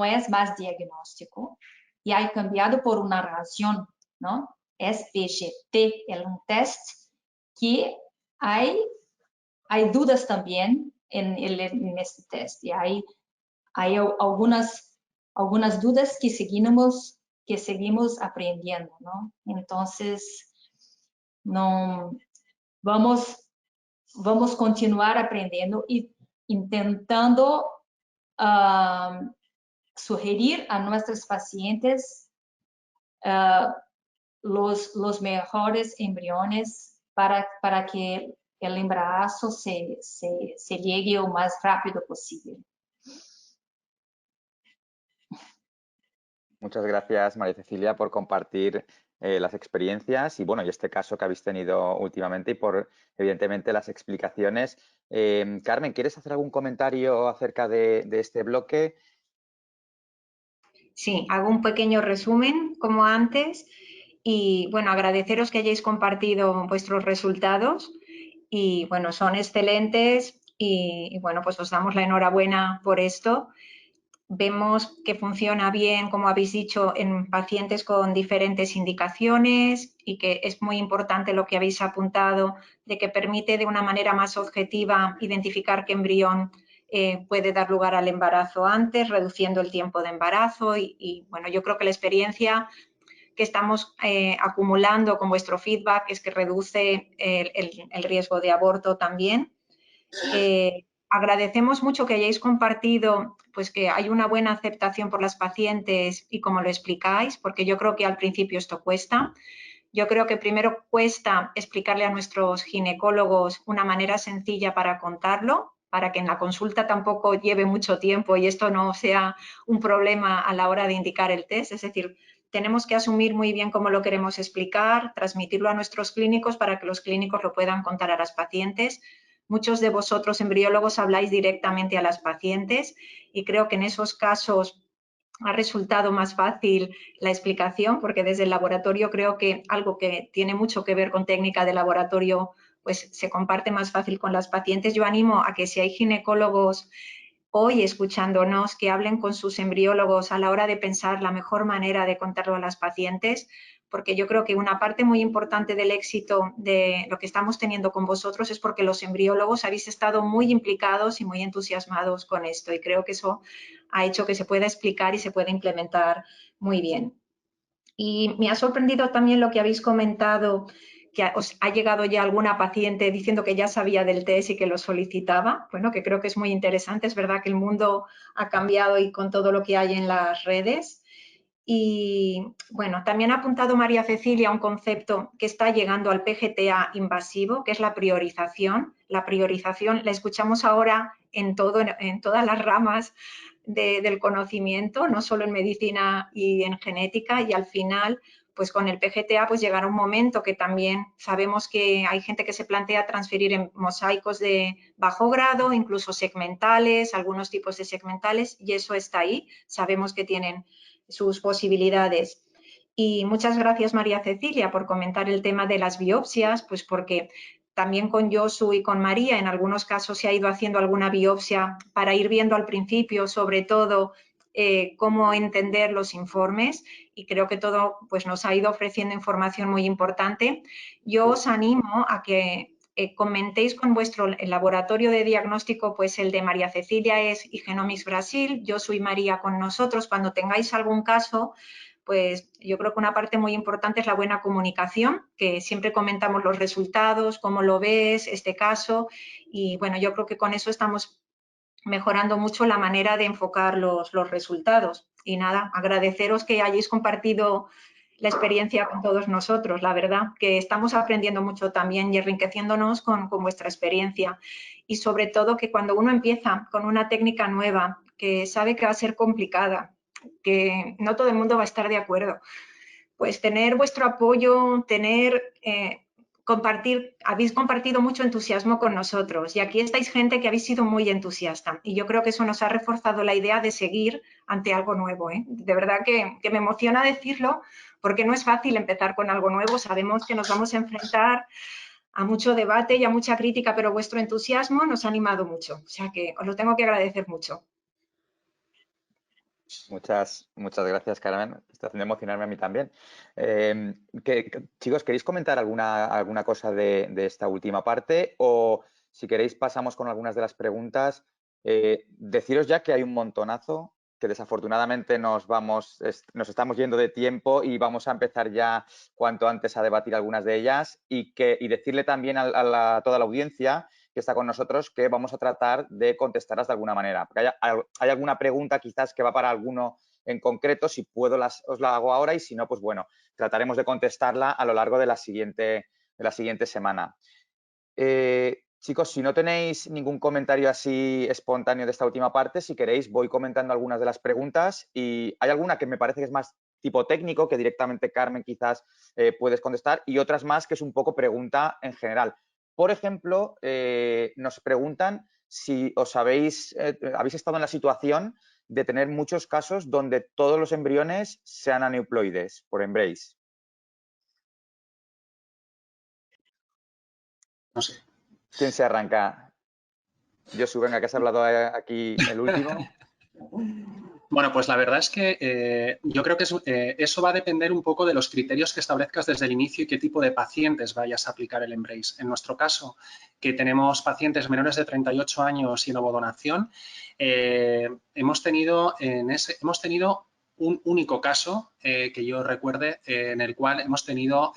es más diagnóstico y ha cambiado por una razón, ¿no? Es PGT, es un test que hay dudas también en este test y hay algunas dudas que seguimos aprendiendo, ¿no? Entonces, vamos a continuar aprendiendo y intentando sugerir a nuestros pacientes los mejores embriones para que el embarazo se llegue lo más rápido posible. Muchas gracias, María Cecilia, por compartir las experiencias y, bueno, y este caso que habéis tenido últimamente y por, evidentemente, las explicaciones. Carmen, ¿quieres hacer algún comentario acerca de este bloque? Sí, hago un pequeño resumen, como antes, y, bueno, agradeceros que hayáis compartido vuestros resultados y, bueno, son excelentes y bueno, pues os damos la enhorabuena por esto. Vemos que funciona bien, como habéis dicho, en pacientes con diferentes indicaciones y que es muy importante lo que habéis apuntado de que permite de una manera más objetiva identificar qué embrión puede dar lugar al embarazo antes, reduciendo el tiempo de embarazo y bueno, yo creo que la experiencia que estamos acumulando con vuestro feedback es que reduce el riesgo de aborto también. Agradecemos mucho que hayáis compartido pues que hay una buena aceptación por las pacientes y como lo explicáis, porque yo creo que al principio esto cuesta. Yo creo que primero cuesta explicarle a nuestros ginecólogos una manera sencilla para contarlo, para que en la consulta tampoco lleve mucho tiempo y esto no sea un problema a la hora de indicar el test. Es decir, tenemos que asumir muy bien cómo lo queremos explicar, transmitirlo a nuestros clínicos para que los clínicos lo puedan contar a las pacientes. Muchos de vosotros, embriólogos, habláis directamente a las pacientes y creo que en esos casos ha resultado más fácil la explicación porque desde el laboratorio creo que algo que tiene mucho que ver con técnica de laboratorio pues se comparte más fácil con las pacientes. Yo animo a que si hay ginecólogos hoy escuchándonos, que hablen con sus embriólogos a la hora de pensar la mejor manera de contarlo a las pacientes, porque yo creo que una parte muy importante del éxito de lo que estamos teniendo con vosotros es porque los embriólogos habéis estado muy implicados y muy entusiasmados con esto, y creo que eso ha hecho que se pueda explicar y se pueda implementar muy bien. Y me ha sorprendido también lo que habéis comentado, que os ha llegado ya alguna paciente diciendo que ya sabía del test y que lo solicitaba. Bueno, que creo que es muy interesante. Es verdad que el mundo ha cambiado y con todo lo que hay en las redes. Y bueno, también ha apuntado María Cecilia un concepto que está llegando al PGTA invasivo, que es la priorización. La priorización la escuchamos ahora en todas las ramas del conocimiento, no solo en medicina y en genética, y al final, pues con el PGTA, pues llegará un momento que también sabemos que hay gente que se plantea transferir en mosaicos de bajo grado, incluso segmentales, algunos tipos de segmentales, y eso está ahí, sabemos que tienen sus posibilidades. Y muchas gracias, María Cecilia, por comentar el tema de las biopsias, pues porque también con Josu y con María en algunos casos se ha ido haciendo alguna biopsia para ir viendo al principio, sobre todo, cómo entender los informes, y creo que todo pues, nos ha ido ofreciendo información muy importante. Yo os animo a que comentéis con vuestro laboratorio de diagnóstico, pues el de María Cecilia es Igenomics Brasil, yo soy María con nosotros. Cuando tengáis algún caso, pues yo creo que una parte muy importante es la buena comunicación, que siempre comentamos los resultados, cómo lo ves, este caso, y bueno, yo creo que con eso estamos mejorando mucho la manera de enfocar los resultados. Y nada, agradeceros que hayáis compartido la experiencia con todos nosotros, la verdad, que estamos aprendiendo mucho también y enriqueciéndonos con vuestra experiencia. Y sobre todo que cuando uno empieza con una técnica nueva, que sabe que va a ser complicada, que no todo el mundo va a estar de acuerdo, pues tener vuestro apoyo, habéis compartido mucho entusiasmo con nosotros, y aquí estáis gente que habéis sido muy entusiasta, y yo creo que eso nos ha reforzado la idea de seguir ante algo nuevo, ¿eh? De verdad que me emociona decirlo, porque no es fácil empezar con algo nuevo. Sabemos que nos vamos a enfrentar a mucho debate y a mucha crítica, pero vuestro entusiasmo nos ha animado mucho, o sea que os lo tengo que agradecer mucho. Muchas gracias, Carmen. Está haciendo emocionarme a mí también. Chicos, ¿queréis comentar alguna cosa de esta última parte? O si queréis pasamos con algunas de las preguntas. Deciros ya que hay un montonazo, que desafortunadamente nos estamos yendo de tiempo y vamos a empezar ya cuanto antes a debatir algunas de ellas, y decirle también a toda la audiencia que está con nosotros que vamos a tratar de contestarlas de alguna manera. Porque hay alguna pregunta quizás que va para alguno en concreto. Si puedo os la hago ahora, y si no, pues bueno, trataremos de contestarla a lo largo de la siguiente semana. Chicos, si no tenéis ningún comentario así espontáneo de esta última parte, si queréis voy comentando algunas de las preguntas, y hay alguna que me parece que es más tipo técnico, que directamente Carmen quizás puedes contestar, y otras más que es un poco pregunta en general. Por ejemplo, nos preguntan si habéis estado en la situación de tener muchos casos donde todos los embriones sean aneuploides por Embrace. No sé. ¿Quién se arranca? Josu, venga, que has hablado aquí el último. Bueno, pues la verdad es que yo creo que eso va a depender un poco de los criterios que establezcas desde el inicio y qué tipo de pacientes vayas a aplicar el Embrace. En nuestro caso, que tenemos pacientes menores de 38 años sin ovodonación, hemos tenido un único caso que yo recuerde en el cual hemos tenido,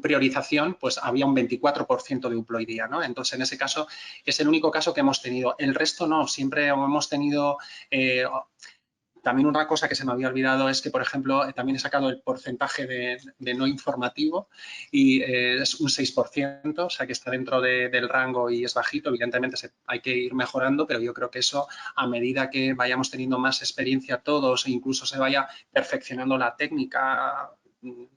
priorización, pues había un 24% de euploidía, ¿no? Entonces, en ese caso, es el único caso que hemos tenido. El resto no, siempre hemos tenido... también una cosa que se me había olvidado es que, por ejemplo, también he sacado el porcentaje de no informativo, y es un 6%, o sea que está dentro del rango y es bajito. Evidentemente hay que ir mejorando, pero yo creo que eso, a medida que vayamos teniendo más experiencia todos e incluso se vaya perfeccionando la técnica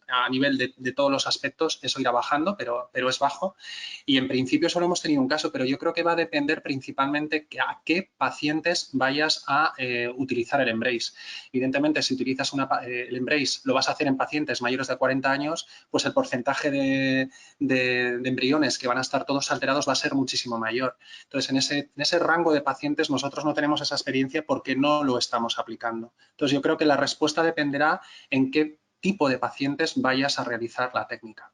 a nivel de todos los aspectos, eso irá bajando, pero es bajo. Y en principio solo hemos tenido un caso, pero yo creo que va a depender principalmente a qué pacientes vayas a utilizar el Embrace. Evidentemente, si utilizas el Embrace, lo vas a hacer en pacientes mayores de 40 años, pues el porcentaje de embriones que van a estar todos alterados va a ser muchísimo mayor. Entonces, en ese rango de pacientes nosotros no tenemos esa experiencia porque no lo estamos aplicando. Entonces, yo creo que la respuesta dependerá en qué tipo de pacientes vayas a realizar la técnica.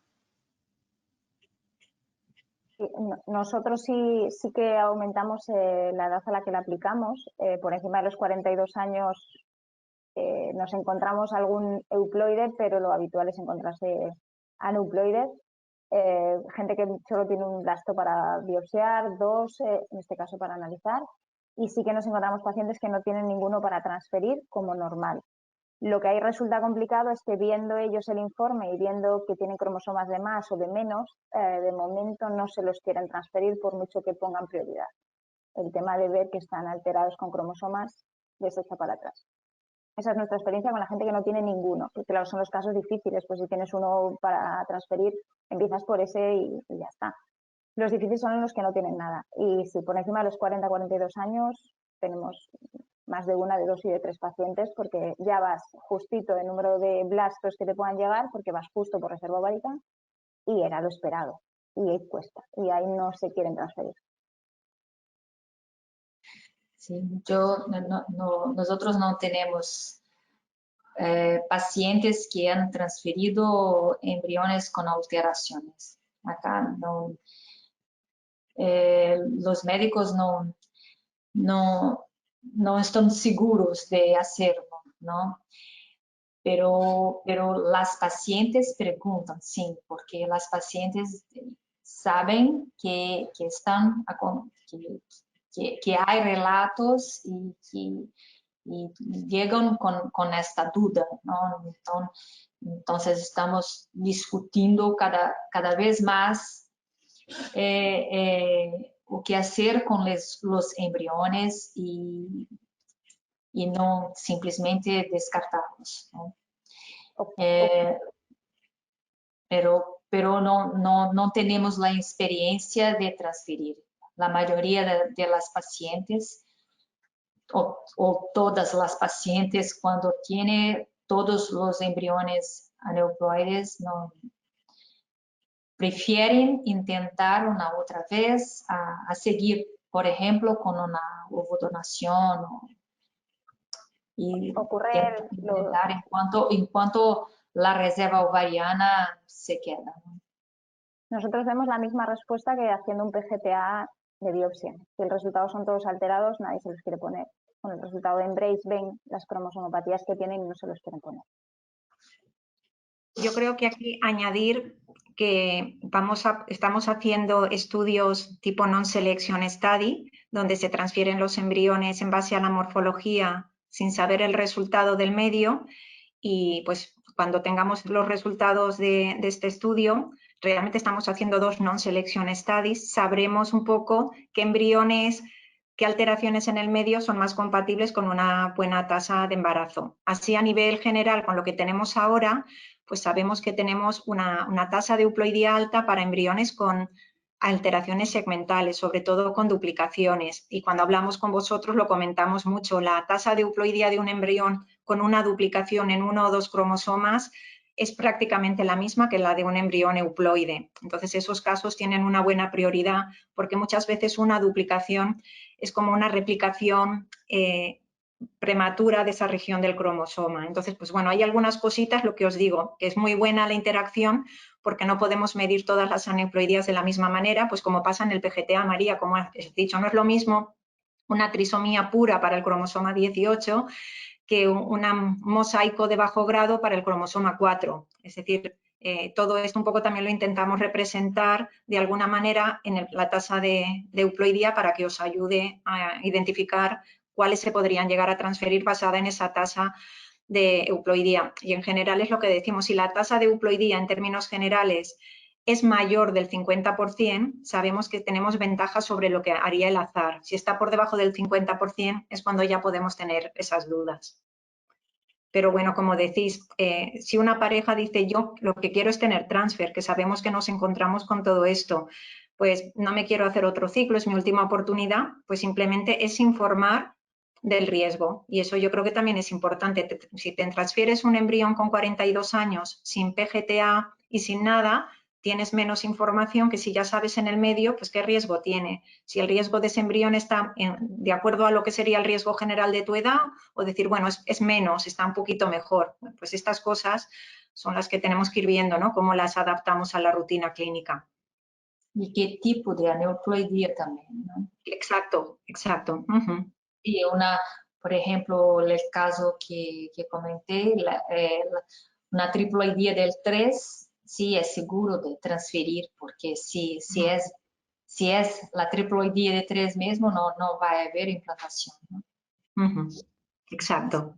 Nosotros sí que aumentamos la edad a la que la aplicamos. Por encima de los 42 años nos encontramos algún euploide, pero lo habitual es encontrarse aneuploides. Gente que solo tiene un blasto para biopsiar, 2 en este caso para analizar, y sí que nos encontramos pacientes que no tienen ninguno para transferir como normal. Lo que ahí resulta complicado es que viendo ellos el informe y viendo que tienen cromosomas de más o de menos, de momento no se los quieren transferir por mucho que pongan prioridad. El tema de ver que están alterados con cromosomas les echa para atrás. Esa es nuestra experiencia con la gente que no tiene ninguno, que claro, son los casos difíciles, pues si tienes uno para transferir, empiezas por ese y ya está. Los difíciles son los que no tienen nada. Y si por encima de los 40-42 años tenemos más de 1, de 2 y de 3 pacientes, porque ya vas justito de número de blastos que te puedan llegar, porque vas justo por reserva ovárica, y era lo esperado. Y ahí cuesta, y ahí no se quieren transferir. Sí, nosotros no tenemos pacientes que han transferido embriones con alteraciones. Acá no, los médicos no están seguros de hacerlo, ¿no? Pero las pacientes preguntan, sí, porque las pacientes saben que hay relatos y llegan con esta duda, ¿no? Entonces estamos discutiendo cada vez más o qué hacer con los embriones y no simplemente descartarlos, ¿no? Pero no tenemos la experiencia de transferir. La mayoría de las pacientes o todas las pacientes cuando tiene todos los embriones aneuploides prefieren intentar una otra vez a seguir, por ejemplo, con una ovodonación y intentar en cuanto la reserva ovariana se queda, ¿no? Nosotros vemos la misma respuesta que haciendo un PGTA de biopsia. Si el resultado son todos alterados, nadie se los quiere poner. Con el resultado de Embrace ven las cromosomopatías que tienen y no se los quieren poner. Yo creo que aquí añadir que estamos haciendo estudios tipo non-selection study, donde se transfieren los embriones en base a la morfología sin saber el resultado del medio, y pues cuando tengamos los resultados de este estudio, realmente estamos haciendo 2 non-selection studies, sabremos un poco qué embriones, qué alteraciones en el medio son más compatibles con una buena tasa de embarazo. Así, a nivel general, con lo que tenemos ahora, pues sabemos que tenemos una tasa de euploidía alta para embriones con alteraciones segmentales, sobre todo con duplicaciones. Y cuando hablamos con vosotros lo comentamos mucho, la tasa de euploidía de un embrión con una duplicación en 1 o 2 cromosomas es prácticamente la misma que la de un embrión euploide. Entonces, esos casos tienen una buena prioridad porque muchas veces una duplicación es como una replicación prematura de esa región del cromosoma. Entonces, pues bueno, hay algunas cositas, lo que os digo, que es muy buena la interacción porque no podemos medir todas las aneuploidías de la misma manera, pues como pasa en el PGTA, María, como has dicho, no es lo mismo una trisomía pura para el cromosoma 18 que un mosaico de bajo grado para el cromosoma 4. Es decir, todo esto un poco también lo intentamos representar de alguna manera en la tasa de euploidía para que os ayude a identificar cuáles se podrían llegar a transferir basada en esa tasa de euploidía. Y en general es lo que decimos, si la tasa de euploidía en términos generales es mayor del 50%, sabemos que tenemos ventaja sobre lo que haría el azar. Si está por debajo del 50% es cuando ya podemos tener esas dudas. Pero bueno, como decís, si una pareja dice yo lo que quiero es tener transfer, que sabemos que nos encontramos con todo esto, pues no me quiero hacer otro ciclo, es mi última oportunidad, pues simplemente es informar del riesgo. Y eso yo creo que también es importante. Si te transfieres un embrión con 42 años sin PGTA y sin nada, tienes menos información que si ya sabes en el medio, pues qué riesgo tiene. Si el riesgo de ese embrión está de acuerdo a lo que sería el riesgo general de tu edad, o decir, bueno, es menos, está un poquito mejor. Pues estas cosas son las que tenemos que ir viendo, ¿no? Cómo las adaptamos a la rutina clínica. Y qué tipo de aneuploidía también, ¿no? Exacto, exacto. Y por ejemplo, el caso que comenté, una triploidía del 3, sí es seguro de transferir, porque si es la triploidía de 3 mismo, no va a haber implantación, ¿no? Exacto.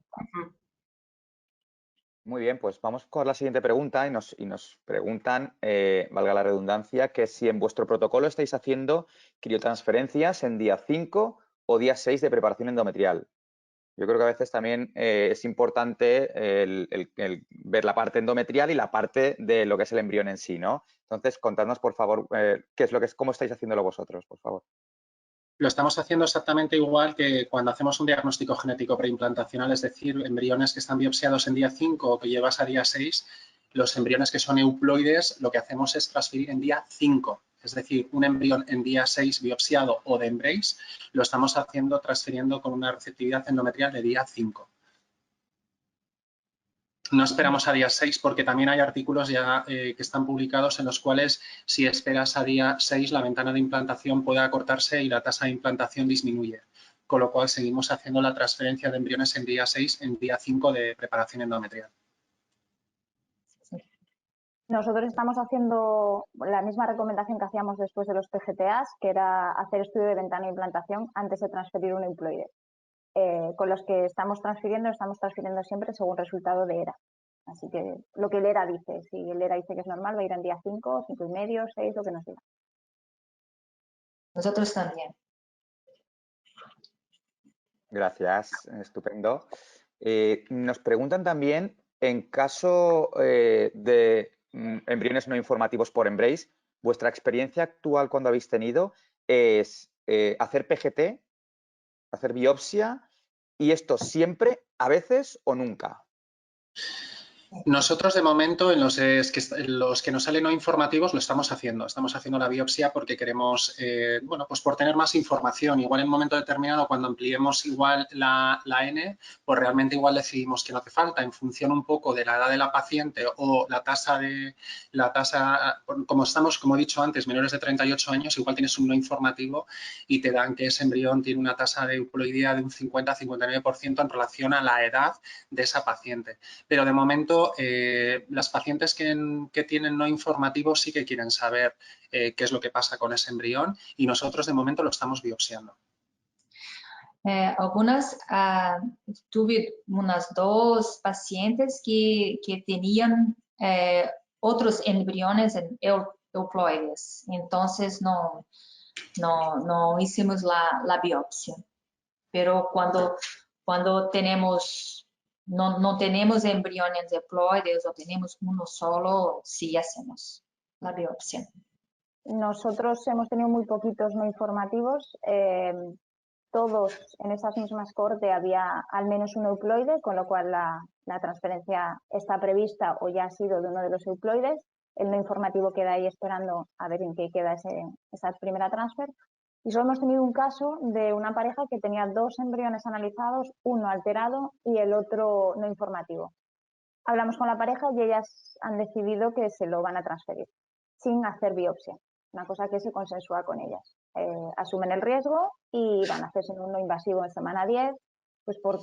Muy bien, pues vamos con la siguiente pregunta y nos preguntan, valga la redundancia, que si en vuestro protocolo estáis haciendo criotransferencias en día 5 o día 6 de preparación endometrial. Yo creo que a veces también es importante el ver la parte endometrial y la parte de lo que es el embrión en sí, ¿no? Entonces, contadnos, por favor, cómo estáis haciéndolo vosotros, por favor. Lo estamos haciendo exactamente igual que cuando hacemos un diagnóstico genético preimplantacional, es decir, embriones que están biopsiados en día 5 o que llevas a día 6, los embriones que son euploides, lo que hacemos es transferir en día 5. Es decir, un embrión en día 6 biopsiado o de Embrace, lo estamos transfiriendo con una receptividad endometrial de día 5. No esperamos a día 6 porque también hay artículos ya que están publicados en los cuales si esperas a día 6 la ventana de implantación puede acortarse y la tasa de implantación disminuye. Con lo cual seguimos haciendo la transferencia de embriones en día 6 en día 5 de preparación endometrial. Nosotros estamos haciendo la misma recomendación que hacíamos después de los PGTAs, que era hacer estudio de ventana de implantación antes de transferir un euploide. Con los que estamos transfiriendo siempre según resultado de ERA. Así que lo que el ERA dice, si el ERA dice que es normal, va a ir en día 5, 5 y medio, 6, lo que nos diga. Nosotros también. Gracias, estupendo. Nos preguntan también, en caso de embriones no informativos por Embrace, ¿vuestra experiencia actual cuando habéis tenido es hacer PGT, hacer biopsia, y esto siempre, a veces o nunca? Nosotros de momento en los que nos salen no informativos lo estamos haciendo la biopsia porque queremos, bueno, pues por tener más información, igual en un momento determinado cuando ampliemos igual la N, pues realmente igual decidimos que no hace falta en función un poco de la edad de la paciente o la tasa, como he dicho antes, menores de 38 años, igual tienes un no informativo y te dan que ese embrión tiene una tasa de euploidía de un 50-59% en relación a la edad de esa paciente. Pero de momento las pacientes que tienen no informativos sí que quieren saber qué es lo que pasa con ese embrión y nosotros de momento lo estamos biopsiando. Tuve unas 2 pacientes que tenían otros embriones en euploides, entonces no hicimos la biopsia. Pero cuando tenemos no tenemos embriones euploides o tenemos uno solo, sí hacemos la biopsia. Nosotros hemos tenido muy poquitos no informativos. Todos en esas mismas cohorte había al menos un euploide, con lo cual la transferencia está prevista o ya ha sido de uno de los euploides. El no informativo queda ahí esperando a ver en qué queda esa primera transfer. Y solo hemos tenido un caso de una pareja que tenía 2 embriones analizados, uno alterado y el otro no informativo. Hablamos con la pareja y ellas han decidido que se lo van a transferir sin hacer biopsia, una cosa que se consensúa con ellas. Asumen el riesgo y van a hacerse un no invasivo en semana 10, pues por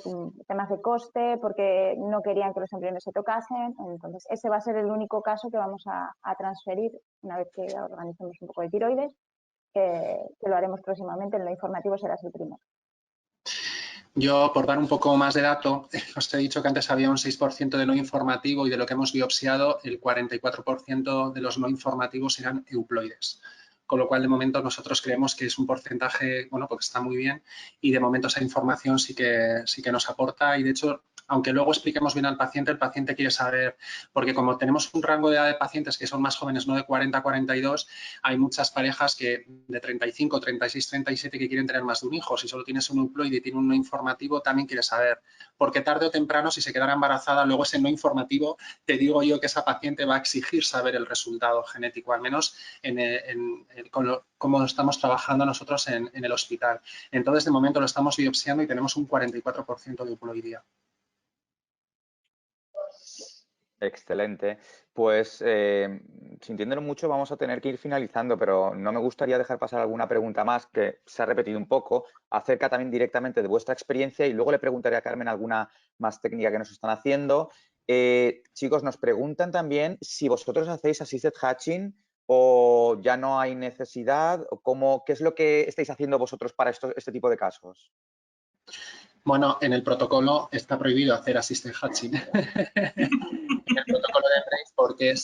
temas de coste, porque no querían que los embriones se tocasen. Entonces, ese va a ser el único caso que vamos a transferir una vez que organicemos un poco de tiroides, que lo haremos próximamente. El no informativo será el primero. Yo, por dar un poco más de dato, os he dicho que antes había un 6% de no informativo y de lo que hemos biopsiado, el 44% de los no informativos eran euploides. Con lo cual, de momento, nosotros creemos que es un porcentaje, bueno, porque está muy bien y de momento esa información sí que nos aporta y, de hecho, aunque luego expliquemos bien al paciente, el paciente quiere saber, porque como tenemos un rango de edad de pacientes que son más jóvenes, no de 40 a 42, hay muchas parejas que de 35, 36, 37 que quieren tener más de un hijo. Si solo tienes un euploide y tiene un no informativo, también quiere saber, porque tarde o temprano, si se quedara embarazada, luego ese no informativo, te digo yo que esa paciente va a exigir saber el resultado genético, al menos como estamos trabajando nosotros en el hospital. Entonces, de momento lo estamos biopsiando y tenemos un 44% de euploidía. Excelente. Pues, sintiéndolo mucho, vamos a tener que ir finalizando, pero no me gustaría dejar pasar alguna pregunta más que se ha repetido un poco acerca también directamente de vuestra experiencia y luego le preguntaré a Carmen alguna más técnica que nos están haciendo. Chicos, nos preguntan también si vosotros hacéis assisted hatching o ya no hay necesidad, o ¿qué es lo que estáis haciendo vosotros para este tipo de casos? Bueno, en el protocolo está prohibido hacer assisted hatching. En el protocolo de Embrace, porque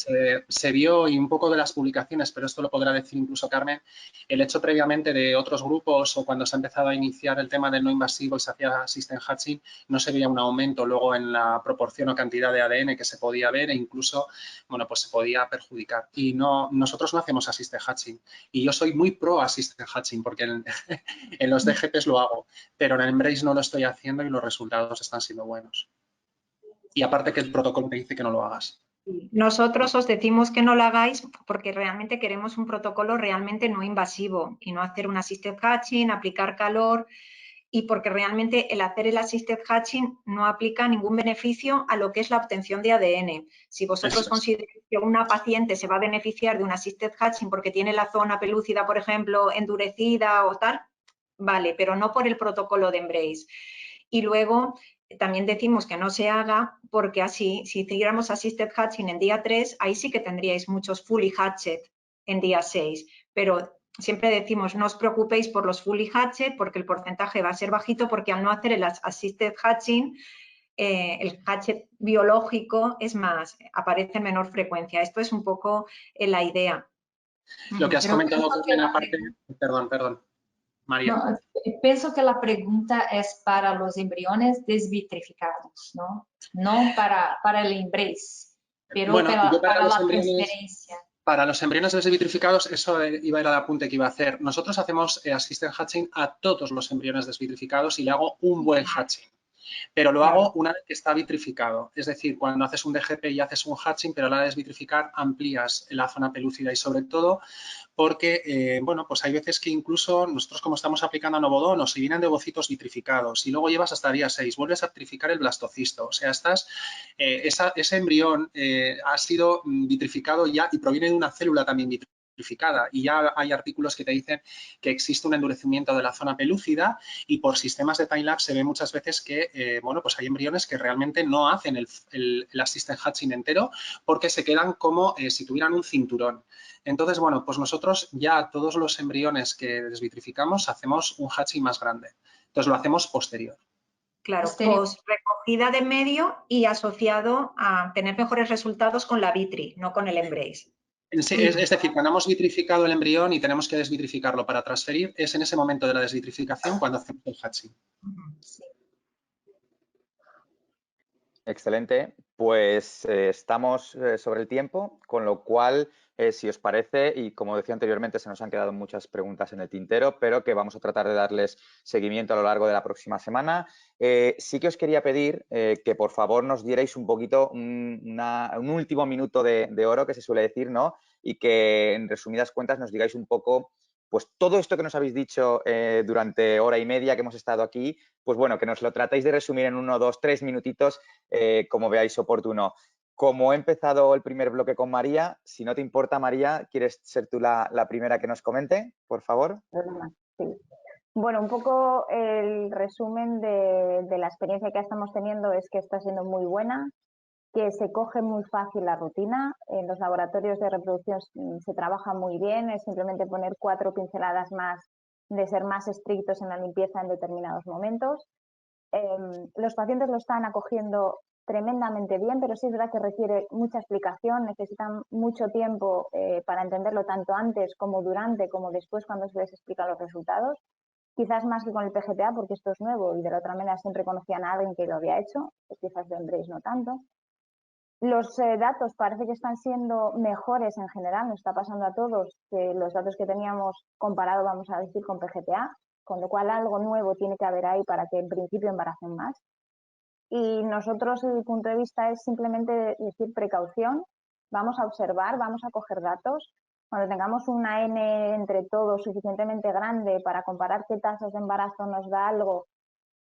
se vio, y un poco de las publicaciones, pero esto lo podrá decir incluso Carmen, el hecho previamente de otros grupos o cuando se ha empezado a iniciar el tema del no invasivo y se hacía assisted hatching, no se veía un aumento luego en la proporción o cantidad de ADN que se podía ver e incluso, bueno, pues se podía perjudicar. Y nosotros no hacemos assisted hatching. Y yo soy muy pro assisted hatching porque en los DGPs lo hago, pero en el Embrace no lo estoy haciendo y los resultados están siendo buenos. Y aparte que el protocolo te dice que no lo hagas. Nosotros os decimos que no lo hagáis porque realmente queremos un protocolo realmente no invasivo y no hacer un assisted hatching, aplicar calor, y porque realmente el hacer el assisted hatching no aplica ningún beneficio a lo que es la obtención de ADN. Si vosotros consideráis que una paciente se va a beneficiar de un assisted hatching porque tiene la zona pelúcida, por ejemplo, endurecida o tal, vale, pero no por el protocolo de Embrace. Y luego también decimos que no se haga porque así, si hiciéramos assisted hatching en día 3, ahí sí que tendríais muchos fully hatched en día 6, pero siempre decimos no os preocupéis por los fully hatched porque el porcentaje va a ser bajito porque al no hacer el assisted hatching, el hatchet biológico es más, aparece en menor frecuencia. Esto es un poco la idea. Lo que has comentado, Carmen, aparte... Perdón, María. No, pienso que la pregunta es para los embriones desvitrificados, ¿no? No para el Embrace, pero bueno, para la transferencia. Para los embriones desvitrificados, eso iba a ir al apunte que iba a hacer. Nosotros hacemos assisted hatching a todos los embriones desvitrificados y le hago un buen hatching. Pero lo hago una vez que está vitrificado. Es decir, cuando haces un DGP y haces un hatching, pero a la hora de desvitrificar amplías la zona pelúcida y sobre todo porque, bueno, pues hay veces que incluso nosotros como estamos aplicando a novodón o si vienen de ovocitos vitrificados y luego llevas hasta día 6, vuelves a vitrificar el blastocisto. O sea, ese embrión ha sido vitrificado ya y proviene de una célula también vitrificada. Y ya hay artículos que te dicen que existe un endurecimiento de la zona pelúcida y por sistemas de time-lapse se ve muchas veces que, bueno, pues hay embriones que realmente no hacen el assisted hatching entero porque se quedan como si tuvieran un cinturón. Entonces, bueno, pues nosotros ya todos los embriones que desvitrificamos hacemos un hatching más grande. Entonces lo hacemos posterior. Claro, post recogida de medio y asociado a tener mejores resultados con la vitri, no con el Embrace. Sí, es decir, cuando hemos vitrificado el embrión y tenemos que desvitrificarlo para transferir, es en ese momento de la desvitrificación cuando hacemos el hatching. Sí. Excelente. Pues estamos sobre el tiempo, con lo cual, si os parece, y como decía anteriormente, se nos han quedado muchas preguntas en el tintero, pero que vamos a tratar de darles seguimiento a lo largo de la próxima semana. Sí que os quería pedir que por favor nos dierais un poquito, un último minuto de oro, que se suele decir, ¿no? Y que en resumidas cuentas nos digáis un poco, pues todo esto que nos habéis dicho durante hora y media que hemos estado aquí, pues bueno, que nos lo tratéis de resumir en 1, 2, 3 minutitos, como veáis oportuno. Como he empezado el primer bloque con María, si no te importa, María, ¿quieres ser tú la primera que nos comente, por favor? Sí. Bueno, un poco el resumen de la experiencia que estamos teniendo es que está siendo muy buena, que se coge muy fácil la rutina. En los laboratorios de reproducción se trabaja muy bien, es simplemente poner 4 pinceladas más de ser más estrictos en la limpieza en determinados momentos. Los pacientes lo están acogiendo tremendamente bien, pero sí es verdad que requiere mucha explicación, necesitan mucho tiempo para entenderlo tanto antes como durante, como después cuando se les explican los resultados. quizás más que con el PGTA porque esto es nuevo y de la otra manera siempre conocían a alguien que lo había hecho, pues quizás de Embrace no tanto. Los datos parece que están siendo mejores en general, nos está pasando a todos que los datos que teníamos comparado, vamos a decir, con PGTA, con lo cual algo nuevo tiene que haber ahí para que en principio embaracen más. Y nosotros el punto de vista es simplemente decir precaución, vamos a observar, vamos a coger datos. Cuando tengamos una N entre todos suficientemente grande para comparar qué tasas de embarazo nos da algo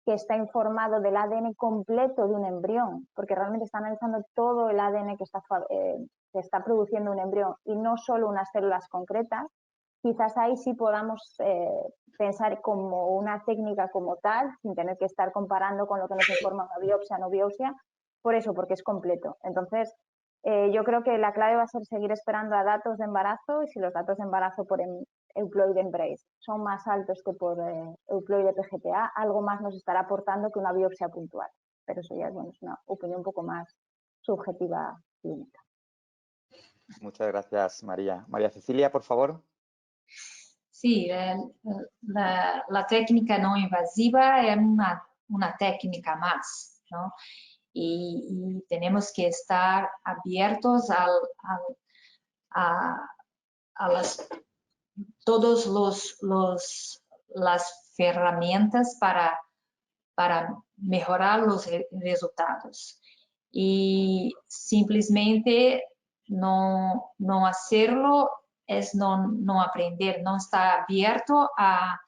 que está informado del ADN completo de un embrión, porque realmente está analizando todo el ADN que está produciendo un embrión y no solo unas células concretas, quizás ahí sí podamos pensar como una técnica como tal, sin tener que estar comparando con lo que nos informa una biopsia o no biopsia, por eso, porque es completo. Entonces, yo creo que la clave va a ser seguir esperando a datos de embarazo y si los datos de embarazo por euploide Embrace son más altos que por euploide PGTA, algo más nos estará aportando que una biopsia puntual. Pero eso ya es una opinión un poco más subjetiva clínica. Muchas gracias, María. María Cecilia, por favor. Sí, la técnica no invasiva es una técnica más, ¿no? Y tenemos que estar abiertos a todos las herramientas para mejorar los resultados. Y simplemente no hacerlo es no aprender, no estar abierto a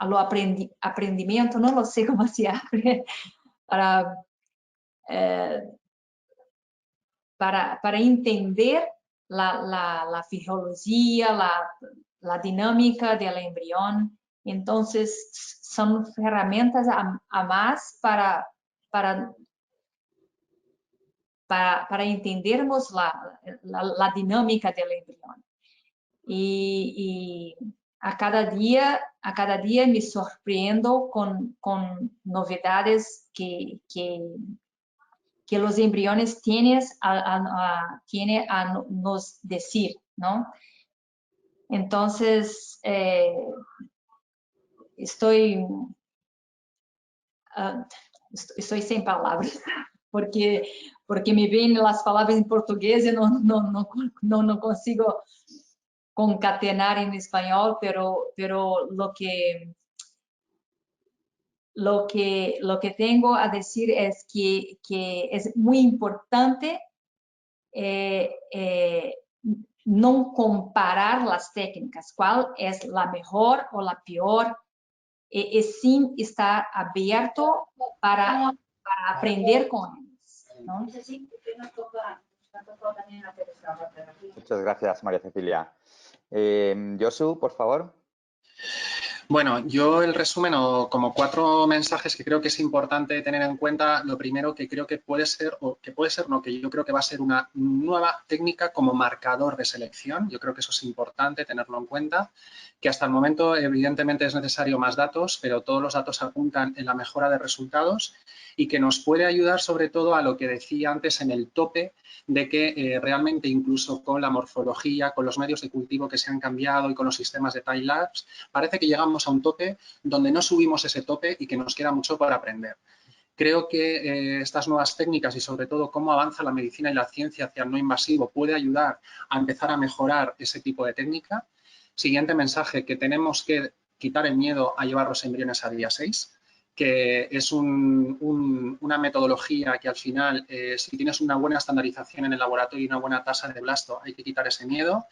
lo aprendimiento, no lo sé cómo se abre, para entender la fisiología, la dinámica del embrión. Entonces, son herramientas a más para entendermos la dinámica del embrión. Y a cada día me sorprendo con novedades que los embriones tienen a nos decir, ¿no? Entonces, estoy sin palabras, porque me ven las palabras en portugués y no consigo concatenar en español, pero lo que tengo a decir es que es muy importante no comparar las técnicas, cuál es la mejor o la peor, sin estar abierto para aprender con ellos, ¿no? Muchas gracias, María Cecilia. Josu, por favor. Bueno, yo el resumen o como 4 mensajes que creo que es importante tener en cuenta. Lo primero que creo que puede ser, que yo creo que va a ser una nueva técnica como marcador de selección. Yo creo que eso es importante tenerlo en cuenta, que hasta el momento evidentemente es necesario más datos, pero todos los datos apuntan en la mejora de resultados y que nos puede ayudar sobre todo a lo que decía antes en el tope de que realmente incluso con la morfología, con los medios de cultivo que se han cambiado y con los sistemas de time-lapse, parece que llegamos a un tope donde no subimos ese tope y que nos queda mucho por aprender. Creo que estas nuevas técnicas y sobre todo cómo avanza la medicina y la ciencia hacia el no invasivo puede ayudar a empezar a mejorar ese tipo de técnica. Siguiente mensaje, que tenemos que quitar el miedo a llevar los embriones a día 6, que es una metodología que al final, si tienes una buena estandarización en el laboratorio y una buena tasa de blasto, hay que quitar ese miedo,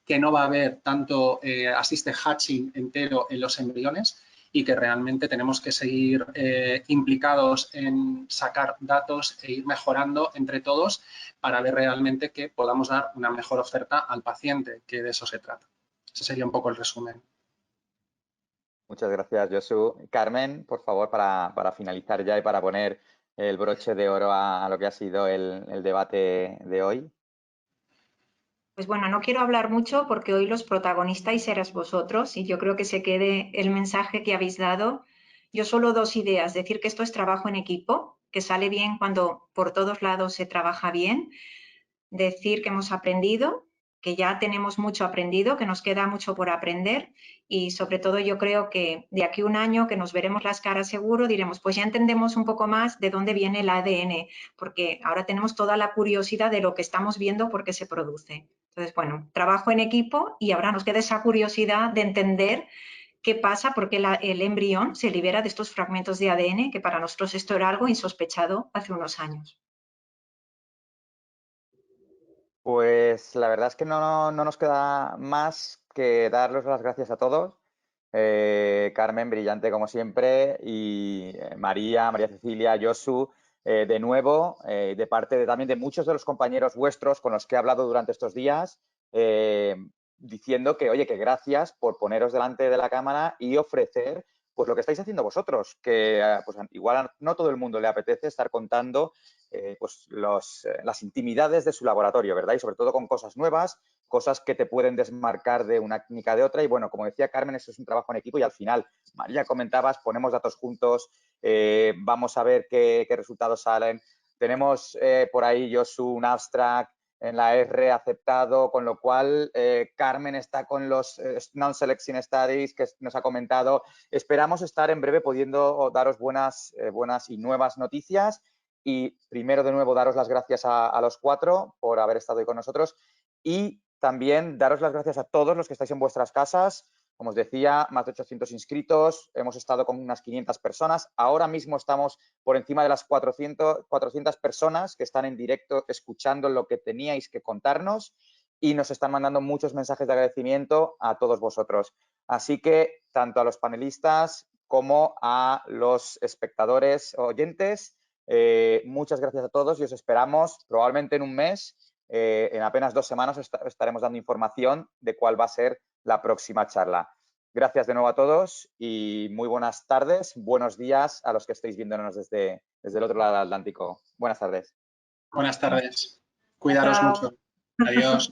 que no va a haber tanto assisted hatching entero en los embriones y que realmente tenemos que seguir implicados en sacar datos e ir mejorando entre todos para ver realmente que podamos dar una mejor oferta al paciente, que de eso se trata. Ese sería un poco el resumen. Muchas gracias, Josu. Carmen, por favor, para finalizar ya y para poner el broche de oro a lo que ha sido el debate de hoy. Pues bueno, no quiero hablar mucho porque hoy los protagonistas seréis vosotros y yo creo que se quede el mensaje que habéis dado. Yo solo 2 ideas, decir que esto es trabajo en equipo, que sale bien cuando por todos lados se trabaja bien, decir que hemos aprendido, que ya tenemos mucho aprendido, que nos queda mucho por aprender y sobre todo yo creo que de aquí a un año que nos veremos las caras seguro, diremos, pues ya entendemos un poco más de dónde viene el ADN, porque ahora tenemos toda la curiosidad de lo que estamos viendo por qué se produce. Entonces, bueno, trabajo en equipo y ahora nos queda esa curiosidad de entender qué pasa, por qué el embrión se libera de estos fragmentos de ADN, que para nosotros esto era algo insospechado hace unos años. Pues la verdad es que no nos queda más que daros las gracias a todos. Carmen, brillante como siempre, y María Cecilia, Josu, de nuevo, de parte también de muchos de los compañeros vuestros con los que he hablado durante estos días, diciendo que, oye, que gracias por poneros delante de la cámara y ofrecer pues lo que estáis haciendo vosotros, que pues igual no todo el mundo le apetece estar contando pues las intimidades de su laboratorio, ¿verdad? Y sobre todo con cosas nuevas, cosas que te pueden desmarcar de una clínica de otra. Y bueno, como decía Carmen, eso es un trabajo en equipo y al final, María, comentabas, ponemos datos juntos, vamos a ver qué resultados salen. Tenemos por ahí, Josu, un abstract en la R aceptado, con lo cual Carmen está con los non-selection studies que nos ha comentado. Esperamos estar en breve pudiendo daros buenas y nuevas noticias. Y primero, de nuevo, daros las gracias a los 4 por haber estado hoy con nosotros y también daros las gracias a todos los que estáis en vuestras casas. Como os decía, más de 800 inscritos, hemos estado con unas 500 personas. Ahora mismo estamos por encima de las 400 personas que están en directo escuchando lo que teníais que contarnos y nos están mandando muchos mensajes de agradecimiento a todos vosotros. Así que tanto a los panelistas como a los espectadores oyentes, muchas gracias a todos y os esperamos probablemente en un mes. En apenas 2 semanas estaremos dando información de cuál va a ser la próxima charla. Gracias de nuevo a todos y muy buenas tardes, buenos días a los que estéis viéndonos desde el otro lado del Atlántico. Buenas tardes. Buenas tardes. Cuidaros Chao. mucho. Adiós.